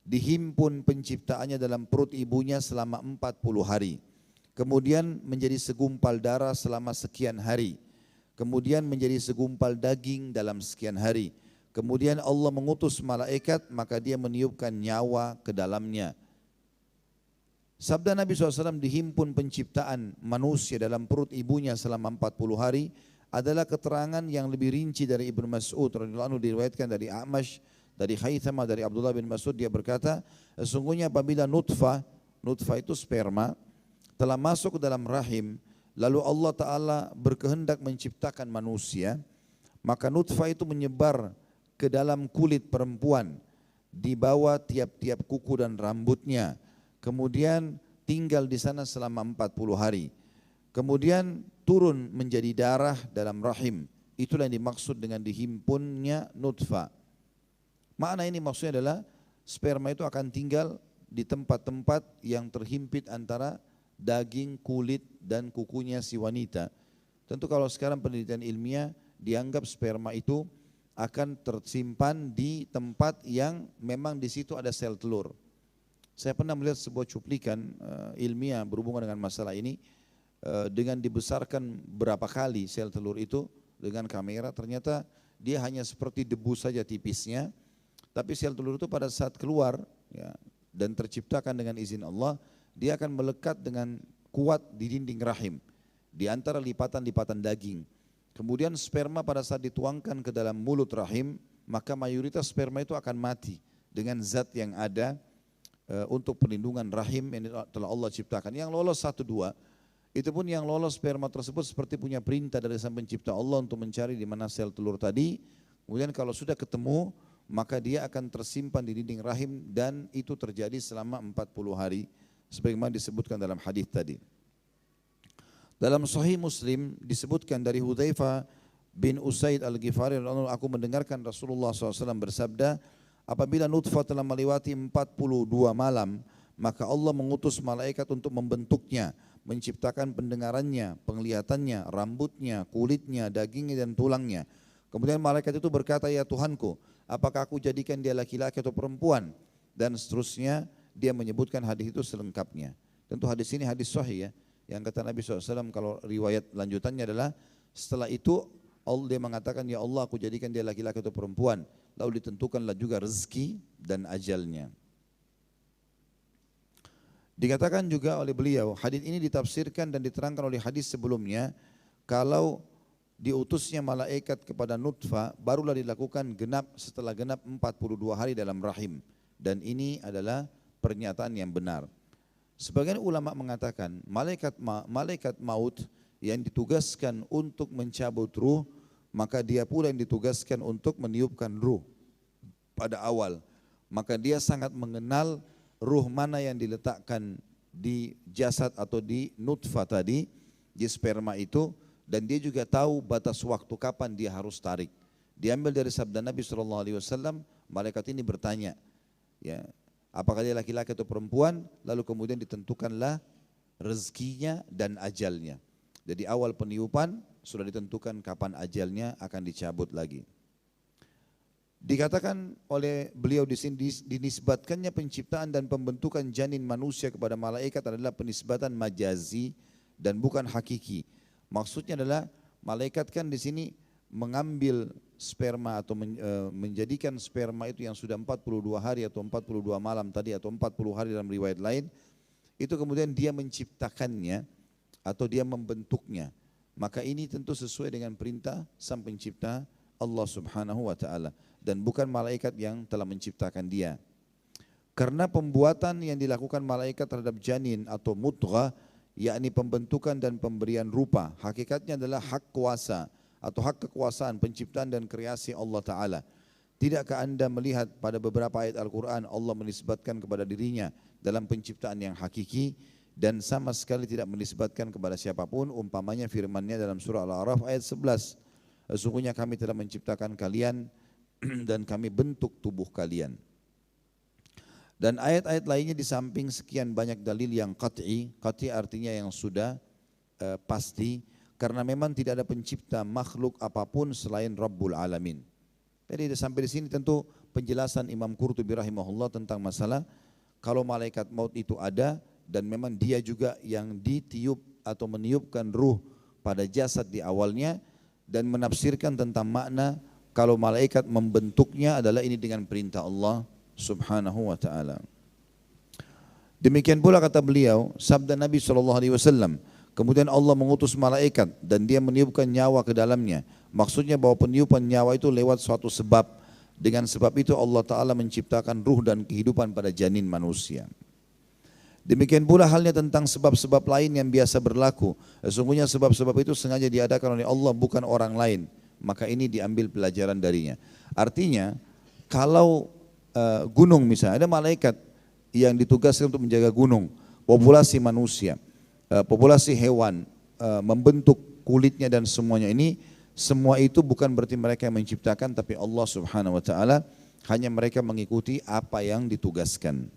dihimpun penciptaannya dalam perut ibunya selama 40 hari. Kemudian menjadi segumpal darah selama sekian hari. Kemudian menjadi segumpal daging dalam sekian hari. Kemudian Allah mengutus malaikat, maka dia meniupkan nyawa ke dalamnya. Sabda Nabi SAW dihimpun penciptaan manusia dalam perut ibunya selama 40 hari adalah keterangan yang lebih rinci dari Ibnu Mas'ud radhiyallahu anhu, diriwayatkan dari A'mash, dari Haythamah, dari Abdullah bin Mas'ud. Dia berkata, sesungguhnya apabila nutfah itu sperma, telah masuk ke dalam rahim, lalu Allah Ta'ala berkehendak menciptakan manusia, maka nutfah itu menyebar ke dalam kulit perempuan, di bawah tiap-tiap kuku dan rambutnya. Kemudian tinggal di sana selama 40 hari. Kemudian turun menjadi darah dalam rahim. Itulah yang dimaksud dengan dihimpunnya nutfah. Makna ini maksudnya adalah sperma itu akan tinggal di tempat-tempat yang terhimpit antara daging, kulit dan kukunya si wanita. Tentu kalau sekarang penelitian ilmiah dianggap sperma itu akan tersimpan di tempat yang memang di situ ada sel telur. Saya pernah melihat sebuah cuplikan ilmiah berhubungan dengan masalah ini, dengan dibesarkan berapa kali sel telur itu dengan kamera, ternyata dia hanya seperti debu saja tipisnya, tapi sel telur itu pada saat keluar ya, dan terciptakan dengan izin Allah, dia akan melekat dengan kuat di dinding rahim, di antara lipatan-lipatan daging. Kemudian sperma pada saat dituangkan ke dalam mulut rahim, maka mayoritas sperma itu akan mati dengan zat yang ada untuk perlindungan rahim yang telah Allah ciptakan. Yang lolos 1-2, itu pun yang lolos sperma tersebut seperti punya perintah dari Sang Pencipta Allah untuk mencari di mana sel telur tadi. Kemudian kalau sudah ketemu, maka dia akan tersimpan di dinding rahim dan itu terjadi selama 40 hari sebagaimana disebutkan dalam hadis tadi. Dalam Sahih Muslim disebutkan dari Hudzaifah bin Usaid Al-Ghifari, aku mendengarkan Rasulullah SAW bersabda, apabila nutfah telah melewati 42 malam, maka Allah mengutus malaikat untuk membentuknya, menciptakan pendengarannya, penglihatannya, rambutnya, kulitnya, dagingnya dan tulangnya. Kemudian malaikat itu berkata, ya Tuhanku, apakah aku jadikan dia laki-laki atau perempuan? Dan seterusnya dia menyebutkan hadis itu selengkapnya. Tentu hadis ini hadis sahih ya. Yang kata Nabi SAW, kalau riwayat lanjutannya adalah setelah itu dia mengatakan, ya Allah aku jadikan dia laki-laki atau perempuan. Lalu ditentukanlah juga rezeki dan ajalnya. Dikatakan juga oleh beliau, hadis ini ditafsirkan dan diterangkan oleh hadis sebelumnya, kalau diutusnya malaikat kepada nutfah, barulah dilakukan setelah genap 42 hari dalam rahim. Dan ini adalah pernyataan yang benar. Sebagian ulama mengatakan malaikat maut yang ditugaskan untuk mencabut ruh, maka dia pula yang ditugaskan untuk meniupkan ruh pada awal. Maka dia sangat mengenal ruh mana yang diletakkan di jasad atau di nutfah tadi, di sperma itu, dan dia juga tahu batas waktu kapan dia harus tarik. Diambil dari sabda Nabi SAW, malaikat ini bertanya, ya, apakah dia laki-laki atau perempuan, lalu kemudian ditentukanlah rezekinya dan ajalnya. Jadi awal peniupan sudah ditentukan kapan ajalnya akan dicabut lagi. Dikatakan oleh beliau di sini, dinisbatkannya penciptaan dan pembentukan janin manusia kepada malaikat adalah penisbatan majazi dan bukan hakiki. Maksudnya adalah malaikat kan di sini mengambil sperma atau menjadikan sperma itu yang sudah 42 hari atau 42 malam tadi atau 40 hari dalam riwayat lain, itu kemudian dia menciptakannya atau dia membentuknya. Maka ini tentu sesuai dengan perintah Sang Pencipta Allah Subhanahu wa taala dan bukan malaikat yang telah menciptakan dia. Karena pembuatan yang dilakukan malaikat terhadap janin atau mudghah, yakni pembentukan dan pemberian rupa, hakikatnya adalah hak kuasa atau hak kekuasaan penciptaan dan kreasi Allah Ta'ala. Tidakkah anda melihat pada beberapa ayat Al-Quran Allah menisbatkan kepada dirinya dalam penciptaan yang hakiki dan sama sekali tidak menisbatkan kepada siapapun, umpamanya firman-Nya dalam surah Al-A'raf ayat 11, sesungguhnya kami telah menciptakan kalian dan kami bentuk tubuh kalian. Dan ayat-ayat lainnya di samping sekian banyak dalil yang qat'i artinya yang sudah pasti, karena memang tidak ada pencipta makhluk apapun selain Rabbul Alamin. Jadi sampai di sini tentu penjelasan Imam Qurtubi rahimahullah tentang masalah kalau malaikat maut itu ada dan memang dia juga yang ditiup atau meniupkan ruh pada jasad di awalnya, dan menafsirkan tentang makna kalau malaikat membentuknya adalah ini dengan perintah Allah Subhanahu wa ta'ala. Demikian pula kata beliau, sabda Nabi SAW, kemudian Allah mengutus malaikat dan dia meniupkan nyawa ke dalamnya. Maksudnya bahwa peniupan nyawa itu lewat suatu sebab. Dengan sebab itu Allah Ta'ala menciptakan ruh dan kehidupan pada janin manusia. Demikian pula halnya tentang sebab-sebab lain yang biasa berlaku. Sesungguhnya sebab-sebab itu sengaja diadakan oleh Allah, bukan orang lain. Maka ini diambil pelajaran darinya. Artinya kalau gunung misalnya, ada malaikat yang ditugaskan untuk menjaga gunung, populasi manusia, populasi hewan, membentuk kulitnya dan semuanya ini, semua itu bukan berarti mereka yang menciptakan, tapi Allah Subhanahu wa taala, hanya mereka mengikuti apa yang ditugaskan.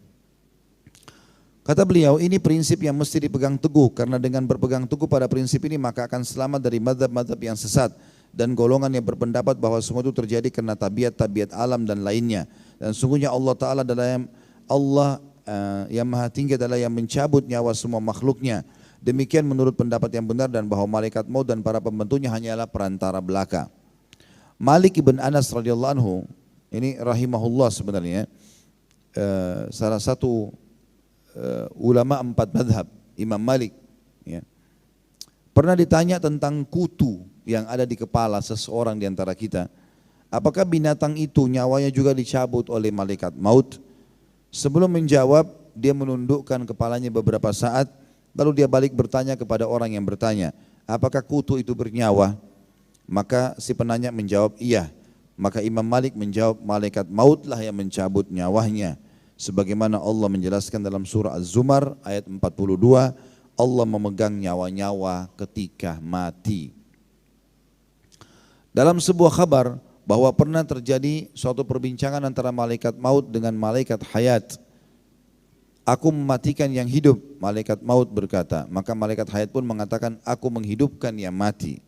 Kata beliau, ini prinsip yang mesti dipegang teguh, karena dengan berpegang teguh pada prinsip ini maka akan selamat dari mazhab-mazhab yang sesat dan golongan yang berpendapat bahwa semua itu terjadi karena tabiat-tabiat alam dan lainnya. Dan sungguhnya Allah Ta'ala adalah yang maha tinggi adalah yang mencabut nyawa semua makhluknya. Demikian menurut pendapat yang benar, dan bahwa malaikat maut dan para pembantunya hanyalah perantara belaka. Malik ibn Anas radhiyallahu anhu, ini rahimahullah sebenarnya, salah satu ulama 4 madhab, Imam Malik, ya, pernah ditanya tentang kutu yang ada di kepala seseorang di antara kita. Apakah binatang itu nyawanya juga dicabut oleh malaikat maut? Sebelum menjawab, dia menundukkan kepalanya beberapa saat, lalu dia balik bertanya kepada orang yang bertanya, apakah kutu itu bernyawa? Maka si penanya menjawab, iya. Maka Imam Malik menjawab, malaikat mautlah yang mencabut nyawanya. Sebagaimana Allah menjelaskan dalam surah Az-Zumar ayat 42, Allah memegang nyawa-nyawa ketika mati. Dalam sebuah kabar bahwa pernah terjadi suatu perbincangan antara malaikat maut dengan malaikat hayat. Aku mematikan yang hidup, malaikat maut berkata. Maka malaikat hayat pun mengatakan, aku menghidupkan yang mati.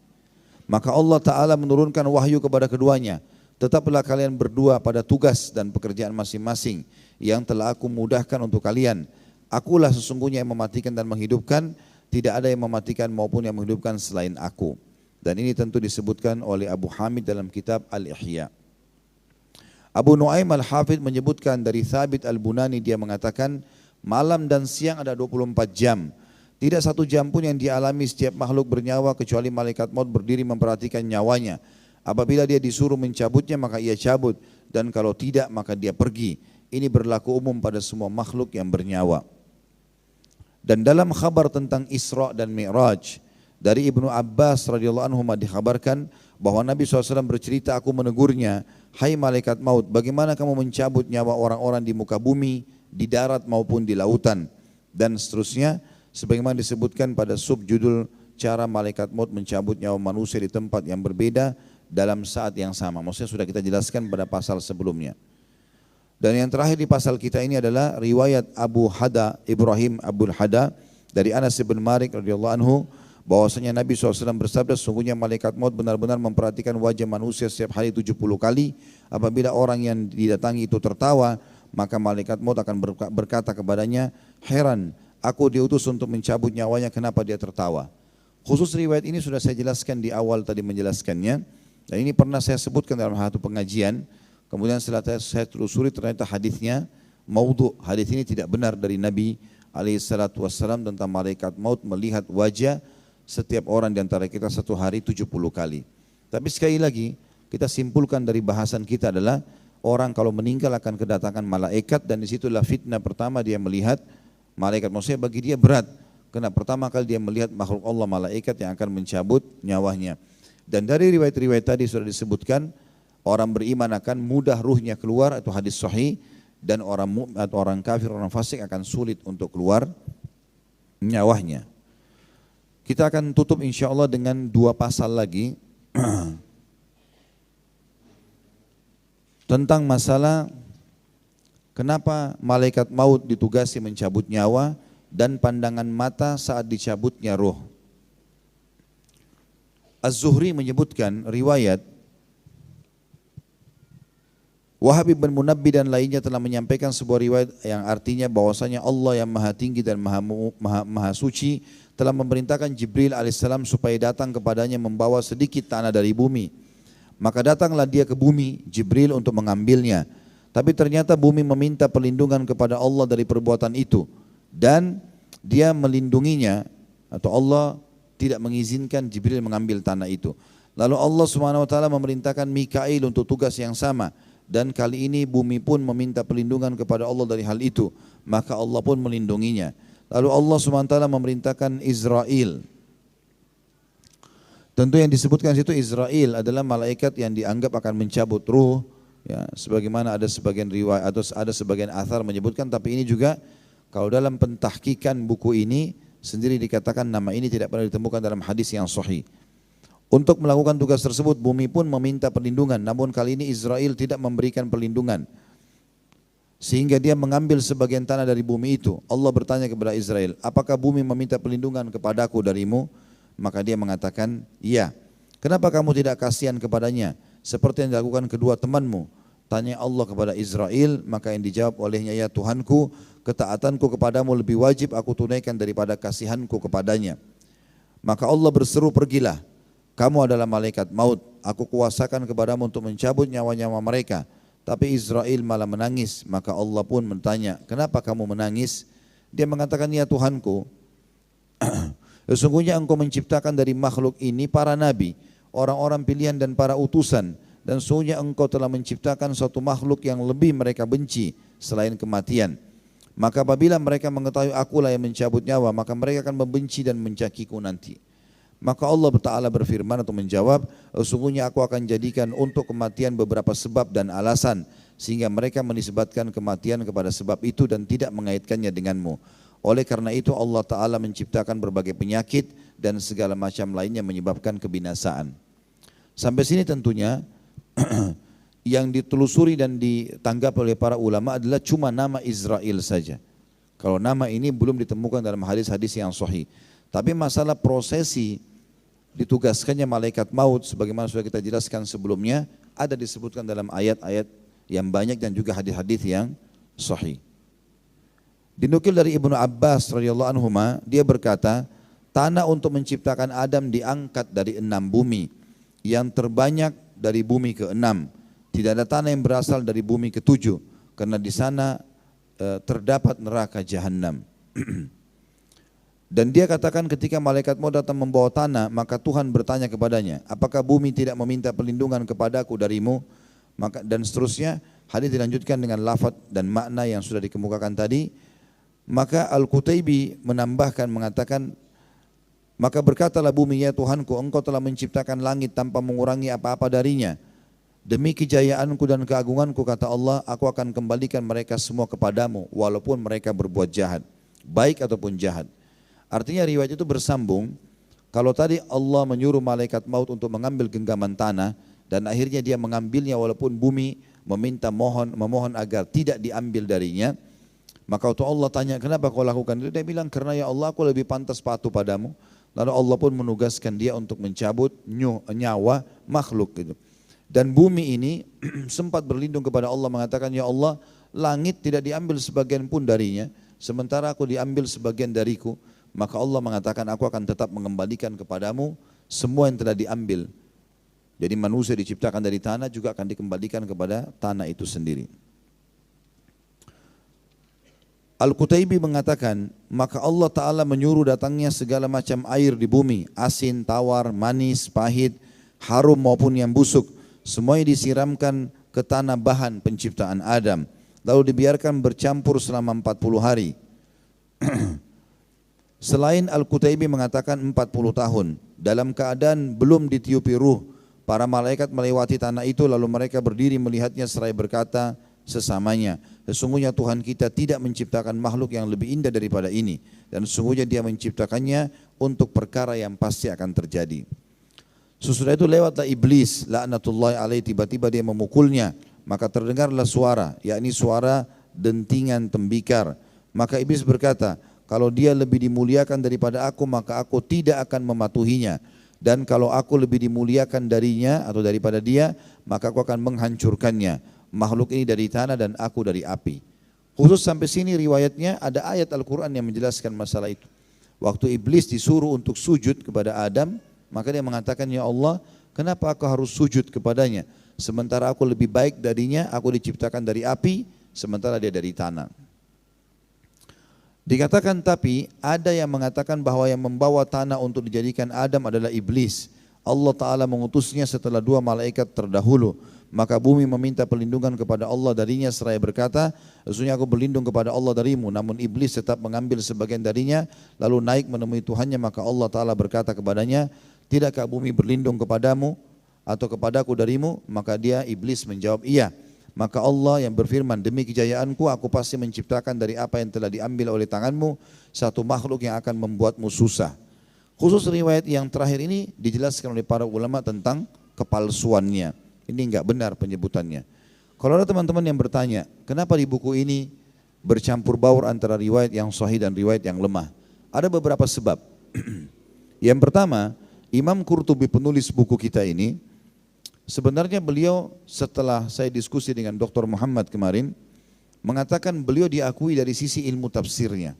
Maka Allah Ta'ala menurunkan wahyu kepada keduanya. Tetaplah kalian berdua pada tugas dan pekerjaan masing-masing yang telah aku mudahkan untuk kalian. Akulah sesungguhnya yang mematikan dan menghidupkan, tidak ada yang mematikan maupun yang menghidupkan selain aku. Dan ini tentu disebutkan oleh Abu Hamid dalam kitab Al-Ihya. Abu Nuaim Al-Hafidh menyebutkan dari Thabit Al-Bunani, dia mengatakan, malam dan siang ada 24 jam. Tidak satu jam pun yang dialami setiap makhluk bernyawa kecuali malaikat maut berdiri memperhatikan nyawanya. Apabila dia disuruh mencabutnya maka ia cabut, dan kalau tidak maka dia pergi. Ini berlaku umum pada semua makhluk yang bernyawa. Dan dalam khabar tentang Isra dan Mi'raj, dari Ibnu Abbas radhiyallahu anhu dikhabarkan bahwa Nabi SAW bercerita, aku menegurnya, hai malaikat maut, bagaimana kamu mencabut nyawa orang-orang di muka bumi, di darat maupun di lautan, dan seterusnya, sebagaimana disebutkan pada subjudul cara malaikat maut mencabut nyawa manusia di tempat yang berbeda dalam saat yang sama. Maksudnya sudah kita jelaskan pada pasal sebelumnya. Dan yang terakhir di pasal kita ini adalah riwayat Abu Hada, Ibrahim Abul Hada dari Anas bin Malik radhiyallahu anhu, bahwasanya Nabi SAW bersabda, sesungguhnya malaikat maut benar-benar memperhatikan wajah manusia setiap hari 70 kali. Apabila orang yang didatangi itu tertawa, maka malaikat maut akan berkata kepadanya, heran, aku diutus untuk mencabut nyawanya, kenapa dia tertawa? Khusus riwayat ini sudah saya jelaskan di awal tadi menjelaskannya, dan ini pernah saya sebutkan dalam satu pengajian. Kemudian setelah saya telusuri ternyata hadisnya maudhu, hadis ini tidak benar dari Nabi SAW tentang malaikat maut melihat wajah setiap orang di antara kita satu hari 70 kali. Tapi sekali lagi kita simpulkan dari bahasan kita adalah orang kalau meninggal akan kedatangan malaikat, dan disitulah fitnah pertama dia melihat malaikat. Maksudnya bagi dia berat, karena pertama kali dia melihat makhluk Allah malaikat yang akan mencabut nyawanya. Dan dari riwayat-riwayat tadi sudah disebutkan orang beriman akan mudah ruhnya keluar, atau hadis sahih, dan orang kafir, orang fasik akan sulit untuk keluar nyawanya. Kita akan tutup insya Allah dengan 2 pasal lagi tentang masalah kenapa malaikat maut ditugasi mencabut nyawa dan pandangan mata saat dicabutnya roh. Az-Zuhri menyebutkan riwayat Wahab bin Munabbi dan lainnya telah menyampaikan sebuah riwayat yang artinya bahwasanya Allah yang maha tinggi dan maha suci telah memerintahkan Jibril alaihissalam supaya datang kepadanya membawa sedikit tanah dari bumi. Maka datanglah dia ke bumi, Jibril, untuk mengambilnya. Tapi ternyata bumi meminta perlindungan kepada Allah dari perbuatan itu. dan dia melindunginya, atau Allah tidak mengizinkan Jibril mengambil tanah itu. Lalu Allah Subhanahu wa taala memerintahkan Mikail untuk tugas yang sama, dan kali ini bumi pun meminta perlindungan kepada Allah dari hal itu, maka Allah pun melindunginya. Lalu Allah Subhanahu wa taala memerintahkan Israel. Tentu yang disebutkan situ Israel adalah malaikat yang dianggap akan mencabut ruh, ya, sebagaimana ada sebagian riwayat atau ada sebagian athar menyebutkan, tapi ini juga kalau dalam pentahkikan buku ini sendiri dikatakan nama ini tidak pernah ditemukan dalam hadis yang sahih. Untuk melakukan tugas tersebut bumi pun meminta perlindungan, namun kali ini Israel tidak memberikan perlindungan, sehingga dia mengambil sebagian tanah dari bumi itu. Allah bertanya kepada Israel, apakah bumi meminta perlindungan kepadaku darimu? Maka dia mengatakan, iya. Kenapa kamu tidak kasihan kepadanya seperti yang dilakukan kedua temanmu? Tanya Allah kepada Israel, maka yang dijawab olehnya, ya Tuhanku, ketaatanku kepadamu lebih wajib aku tunaikan daripada kasihanku kepadanya. Maka Allah berseru, pergilah, kamu adalah malaikat maut, aku kuasakan kepadamu untuk mencabut nyawa-nyawa mereka. Tapi Israel malah menangis, maka Allah pun bertanya, kenapa kamu menangis? Dia mengatakan, ya Tuhanku, sesungguhnya engkau menciptakan dari makhluk ini para nabi, orang-orang pilihan dan para utusan, dan sesungguhnya engkau telah menciptakan suatu makhluk yang lebih mereka benci selain kematian. Maka apabila mereka mengetahui akulah yang mencabut nyawa, maka mereka akan membenci dan mencakiku nanti. Maka Allah Ta'ala berfirman atau menjawab, sesungguhnya aku akan jadikan untuk kematian beberapa sebab dan alasan, sehingga mereka menisbatkan kematian kepada sebab itu dan tidak mengaitkannya denganmu. Oleh karena itu Allah Ta'ala menciptakan berbagai penyakit dan segala macam lainnya menyebabkan kebinasaan. Sampai sini tentunya yang ditelusuri dan ditanggapi oleh para ulama adalah cuma nama Israel saja. Kalau nama ini belum ditemukan dalam hadis-hadis yang sahih. Tapi masalah prosesi ditugaskannya malaikat maut sebagaimana sudah kita jelaskan sebelumnya ada disebutkan dalam ayat-ayat yang banyak dan juga hadis-hadis yang sahih. Dinukil dari Ibnu Abbas radhiyallahu anhuma, dia berkata, tanah untuk menciptakan Adam diangkat dari 6 bumi, yang terbanyak dari bumi ke-6. Tidak ada tanah yang berasal dari bumi ke-7, karena di sana terdapat neraka jahanam. Dan dia katakan ketika malaikat maut datang membawa tanah, maka Tuhan bertanya kepadanya, apakah bumi tidak meminta perlindungan kepadaku darimu? Maka dan seterusnya, hadis dilanjutkan dengan lafaz dan makna yang sudah dikemukakan tadi. Maka Al-Qutaibi menambahkan mengatakan, maka berkatalah bumi, ya Tuhanku, engkau telah menciptakan langit tanpa mengurangi apa-apa darinya. Demi kejayaanku dan keagunganku, kata Allah, aku akan kembalikan mereka semua kepadamu, walaupun mereka berbuat jahat, baik ataupun jahat. Artinya riwayat itu bersambung. Kalau tadi Allah menyuruh malaikat maut untuk mengambil genggaman tanah, dan akhirnya dia mengambilnya walaupun bumi memohon agar tidak diambil darinya. Maka waktu Allah tanya, kenapa kau lakukan itu? Dia bilang, karena ya Allah, aku lebih pantas patuh padamu. Lalu Allah pun menugaskan dia untuk mencabut nyawa makhluk gitu. Dan bumi ini sempat berlindung kepada Allah, mengatakan, ya Allah, langit tidak diambil sebagian pun darinya, sementara aku diambil sebagian dariku. Maka Allah mengatakan, aku akan tetap mengembalikan kepadamu semua yang telah diambil. Jadi manusia diciptakan dari tanah juga akan dikembalikan kepada tanah itu sendiri. Al-Qutaibi mengatakan, maka Allah Ta'ala menyuruh datangnya segala macam air di bumi, asin, tawar, manis, pahit, harum maupun yang busuk. Semuanya disiramkan ke tanah bahan penciptaan Adam, lalu dibiarkan bercampur selama 40 hari. Selain Al-Qutaibi mengatakan 40 tahun, dalam keadaan belum ditiupi ruh, para malaikat melewati tanah itu lalu mereka berdiri melihatnya seraya berkata sesamanya, sesungguhnya Tuhan kita tidak menciptakan makhluk yang lebih indah daripada ini, dan sesungguhnya dia menciptakannya untuk perkara yang pasti akan terjadi. Sesudah itu lewatlah iblis, laknatullahi alaihi, tiba-tiba dia memukulnya, maka terdengarlah suara, yakni suara dentingan tembikar. Maka iblis berkata, kalau dia lebih dimuliakan daripada aku, maka aku tidak akan mematuhinya. Dan kalau aku lebih dimuliakan darinya atau daripada dia, maka aku akan menghancurkannya. Makhluk ini dari tanah dan aku dari api. Khusus sampai sini riwayatnya ada ayat Al-Quran yang menjelaskan masalah itu. Waktu iblis disuruh untuk sujud kepada Adam, maka dia mengatakan, ya Allah, kenapa aku harus sujud kepadanya? Sementara aku lebih baik darinya, aku diciptakan dari api, sementara dia dari tanah. Dikatakan tapi ada yang mengatakan bahwa yang membawa tanah untuk dijadikan Adam adalah iblis. Allah Ta'ala mengutusnya setelah 2 malaikat terdahulu. Maka bumi meminta perlindungan kepada Allah darinya seraya berkata, sesungguhnya aku berlindung kepada Allah darimu. Namun iblis tetap mengambil sebagian darinya lalu naik menemui Tuhannya. Maka Allah Ta'ala berkata kepadanya, tidakkah bumi berlindung kepadamu atau kepadaku darimu? Maka dia iblis menjawab iya. Maka Allah yang berfirman, demi kejayaanku aku pasti menciptakan dari apa yang telah diambil oleh tanganmu satu makhluk yang akan membuatmu susah. Khusus riwayat yang terakhir ini dijelaskan oleh para ulama tentang kepalsuannya. Ini enggak benar penyebutannya. Kalau ada teman-teman yang bertanya, kenapa di buku ini bercampur baur antara riwayat yang sahih dan riwayat yang lemah? Ada beberapa sebab. Yang pertama, Imam Qurtubi penulis buku kita ini, sebenarnya beliau setelah saya diskusi dengan Dr. Muhammad kemarin, mengatakan beliau diakui dari sisi ilmu tafsirnya.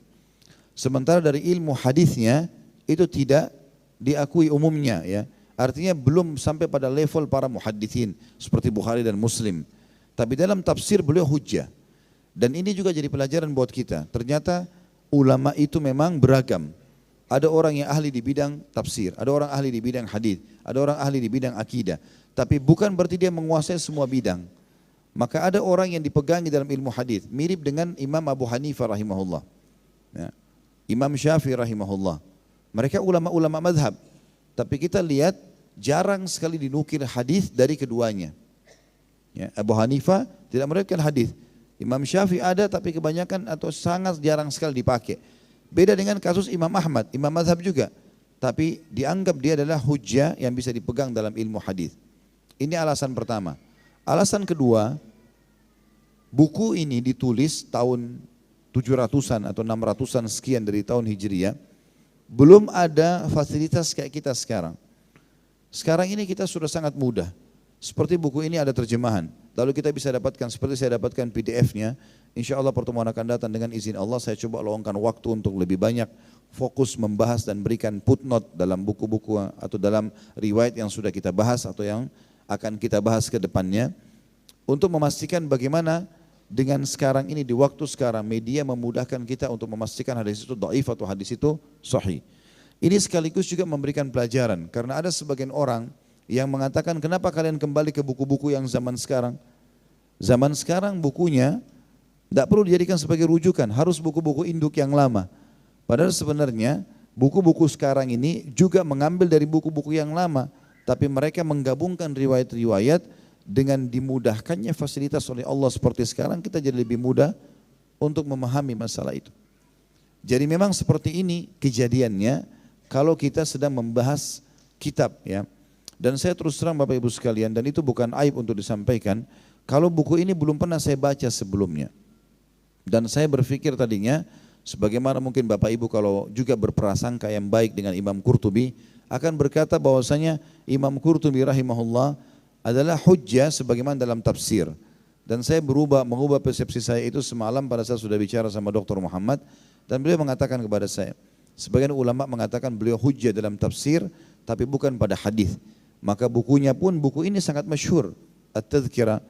Sementara dari ilmu hadisnya itu tidak diakui umumnya ya. Artinya belum sampai pada level para muhaddithin seperti Bukhari dan Muslim. Tapi dalam tafsir beliau hujjah. Dan ini juga jadi pelajaran buat kita. Ternyata ulama itu memang beragam. Ada orang yang ahli di bidang tafsir, ada orang ahli di bidang hadis, ada orang ahli di bidang akidah. Tapi bukan berarti dia menguasai semua bidang. Maka ada orang yang dipegangi dalam ilmu hadis, mirip dengan Imam Abu Hanifah rahimahullah, ya. Imam Syafi'i rahimahullah. Mereka ulama-ulama madhab. Tapi kita lihat jarang sekali dinukil hadis dari keduanya. Ya, Abu Hanifah tidak meriwayatkan hadis. Imam Syafi'i ada tapi kebanyakan atau sangat jarang sekali dipakai. Beda dengan kasus Imam Ahmad, Imam madhab juga. Tapi dianggap dia adalah hujjah yang bisa dipegang dalam ilmu hadis. Ini alasan pertama. Alasan kedua, buku ini ditulis tahun 700-an atau 600-an sekian dari tahun Hijriyah. Belum ada fasilitas kayak kita sekarang. Sekarang ini kita sudah sangat mudah. Seperti buku ini ada terjemahan. Lalu kita bisa dapatkan seperti saya dapatkan PDF-nya. Insya Allah pertemuan akan datang dengan izin Allah. Saya coba luangkan waktu untuk lebih banyak fokus membahas dan berikan footnote dalam buku-buku atau dalam riwayat yang sudah kita bahas atau yang akan kita bahas ke depannya. Untuk memastikan bagaimana dengan sekarang ini, di waktu sekarang, media memudahkan kita untuk memastikan hadis itu dhaif atau hadis itu sahih. Ini sekaligus juga memberikan pelajaran, karena ada sebagian orang yang mengatakan kenapa kalian kembali ke buku-buku yang zaman sekarang. Zaman sekarang bukunya tidak perlu dijadikan sebagai rujukan, harus buku-buku induk yang lama. Padahal sebenarnya buku-buku sekarang ini juga mengambil dari buku-buku yang lama, tapi mereka menggabungkan riwayat-riwayat. Dengan dimudahkannya fasilitas oleh Allah seperti sekarang, kita jadi lebih mudah untuk memahami masalah itu. Jadi memang seperti ini kejadiannya kalau kita sedang membahas kitab ya. Dan saya terus terang Bapak Ibu sekalian, dan itu bukan aib untuk disampaikan, kalau buku ini belum pernah saya baca sebelumnya. Dan saya berpikir tadinya, sebagaimana mungkin Bapak Ibu kalau juga berprasangka yang baik dengan Imam Qurtubi, akan berkata bahwasanya Imam Qurtubi rahimahullah adalah hujjah sebagaimana dalam tafsir. Dan saya mengubah persepsi saya itu semalam pada saat sudah bicara sama Dr. Muhammad, dan beliau mengatakan kepada saya, sebagian ulama mengatakan beliau hujjah dalam tafsir tapi bukan pada hadis. Maka bukunya pun, buku ini sangat masyhur, At-Tadhkirah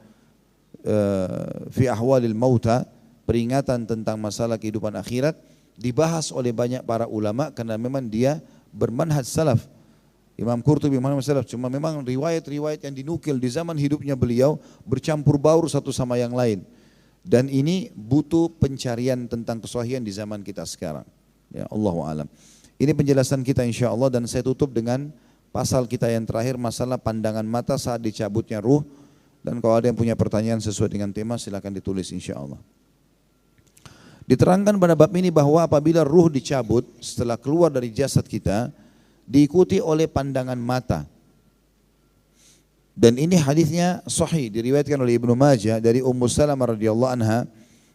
fi Ahwalil Mauta, peringatan tentang masalah kehidupan akhirat, dibahas oleh banyak para ulama karena memang dia bermanhaj salaf. Imam Qurtubi Muhammad Salaf, cuma memang riwayat-riwayat yang dinukil di zaman hidupnya beliau bercampur baur satu sama yang lain. Dan ini butuh pencarian tentang kesahihan di zaman kita sekarang. Ya, Allahu a'lam. Ini penjelasan kita insya Allah, dan saya tutup dengan pasal kita yang terakhir, masalah pandangan mata saat dicabutnya ruh. Dan kalau ada yang punya pertanyaan sesuai dengan tema silakan ditulis insya Allah. Diterangkan pada bab ini bahwa apabila ruh dicabut setelah keluar dari jasad kita, diikuti oleh pandangan mata. Dan ini hadisnya sahih, diriwayatkan oleh Ibnu Majah dari Ummu Salamah radhiyallahu anha.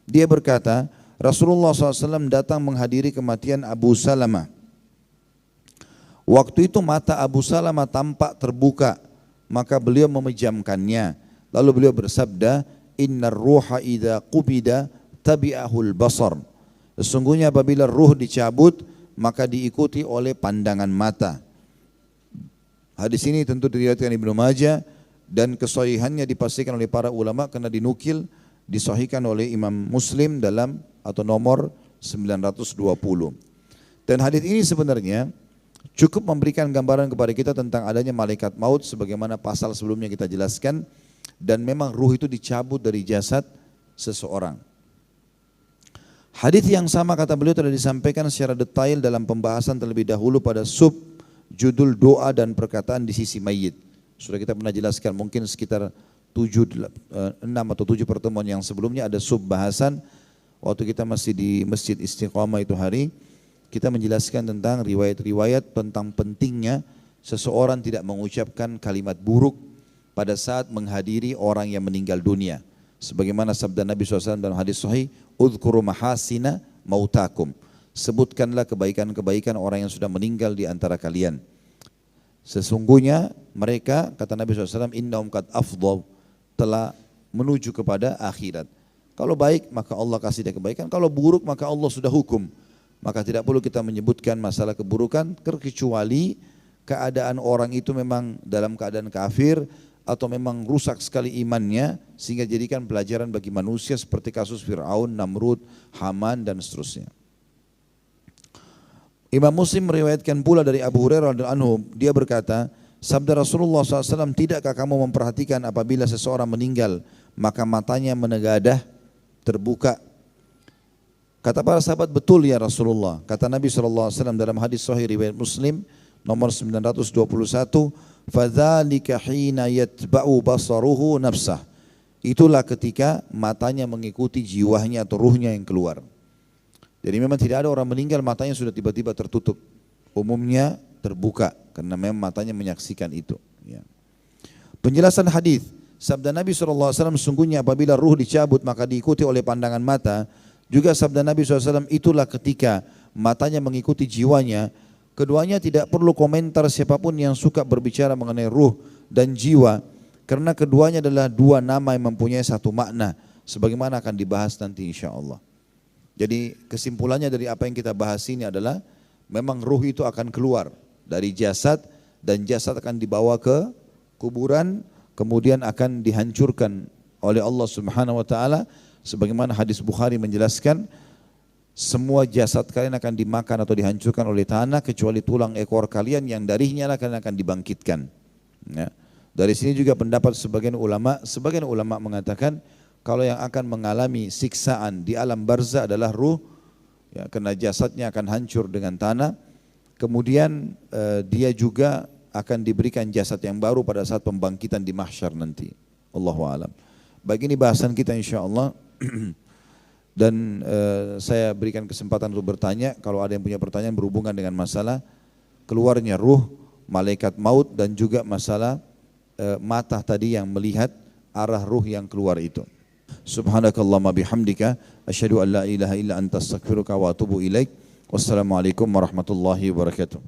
Dia berkata, Rasulullah SAW datang menghadiri kematian Abu Salamah. Waktu itu mata Abu Salamah tampak terbuka, maka beliau memejamkannya. Lalu beliau bersabda, Innar ruha idza qubida tabi'ahul basar. Sesungguhnya apabila ruh dicabut, maka diikuti oleh pandangan mata. Hadis ini tentu diriwayatkan Ibnu Majah, dan kesahihannya dipastikan oleh para ulama karena dinukil, disahihkan oleh Imam Muslim dalam atau nomor 920. Dan hadis ini sebenarnya cukup memberikan gambaran kepada kita tentang adanya malaikat maut sebagaimana pasal sebelumnya kita jelaskan, dan memang ruh itu dicabut dari jasad seseorang. Hadis yang sama kata beliau telah disampaikan secara detail dalam pembahasan terlebih dahulu pada sub judul doa dan perkataan di sisi mayit. Sudah kita pernah jelaskan mungkin sekitar 6 atau 7 pertemuan yang sebelumnya ada sub bahasan waktu kita masih di Masjid Istiqamah itu hari, kita menjelaskan tentang riwayat-riwayat tentang pentingnya seseorang tidak mengucapkan kalimat buruk pada saat menghadiri orang yang meninggal dunia. Sebagaimana sabda Nabi SAW dalam hadis sahih, "Udhkuru mahasina mautakum." Sebutkanlah kebaikan-kebaikan orang yang sudah meninggal di antara kalian. Sesungguhnya mereka, kata Nabi SAW, "Innahum qad afdhaw," telah menuju kepada akhirat. Kalau baik maka Allah kasih dia kebaikan, kalau buruk maka Allah sudah hukum. Maka tidak perlu kita menyebutkan masalah keburukan kecuali keadaan orang itu memang dalam keadaan kafir atau memang rusak sekali imannya sehingga jadikan pelajaran bagi manusia seperti kasus Fir'aun, Namrud, Haman dan seterusnya. Imam Muslim meriwayatkan pula dari Abu Hurairah radhiyallahu anhu, dia berkata, sabda Rasulullah SAW, tidakkah kamu memperhatikan apabila seseorang meninggal maka matanya menegadah terbuka? Kata para sahabat, betul ya Rasulullah. Kata Nabi SAW dalam hadis sahih riwayat Muslim nomor 921, fadzalika hina yatba'u basaruhu nafsah. Itulah ketika matanya mengikuti jiwanya atau ruhnya yang keluar. Jadi memang tidak ada orang meninggal matanya sudah tiba-tiba tertutup. Umumnya terbuka karena memang matanya menyaksikan itu. Ya. Penjelasan hadis, sabda Nabi SAW, sungguhnya apabila ruh dicabut maka diikuti oleh pandangan mata. Juga sabda Nabi SAW, itulah ketika matanya mengikuti jiwanya. Keduanya tidak perlu komentar siapapun yang suka berbicara mengenai ruh dan jiwa, karena keduanya adalah dua nama yang mempunyai satu makna, sebagaimana akan dibahas nanti insya Allah. Jadi kesimpulannya dari apa yang kita bahas ini adalah memang ruh itu akan keluar dari jasad dan jasad akan dibawa ke kuburan, kemudian akan dihancurkan oleh Allah Subhanahu wa taala, sebagaimana hadis Bukhari menjelaskan, semua jasad kalian akan dimakan atau dihancurkan oleh tanah kecuali tulang ekor kalian yang darinya kalian akan dibangkitkan. Ya. Dari sini juga pendapat sebagian ulama mengatakan kalau yang akan mengalami siksaan di alam barzah adalah ruh, ya, karena jasadnya akan hancur dengan tanah. Kemudian dia juga akan diberikan jasad yang baru pada saat pembangkitan di mahsyar nanti. Allahu a'lam. Baik, ini bahasan kita insya Allah. Dan saya berikan kesempatan untuk bertanya kalau ada yang punya pertanyaan berhubungan dengan masalah keluarnya ruh, malaikat maut, dan juga masalah mata tadi yang melihat arah ruh yang keluar itu. Subhanakallahumma bihamdika asyhadu an la ilaha illa anta astaghfiruka wa atubu ilaik. Wassalamualaikum warahmatullahi wabarakatuh.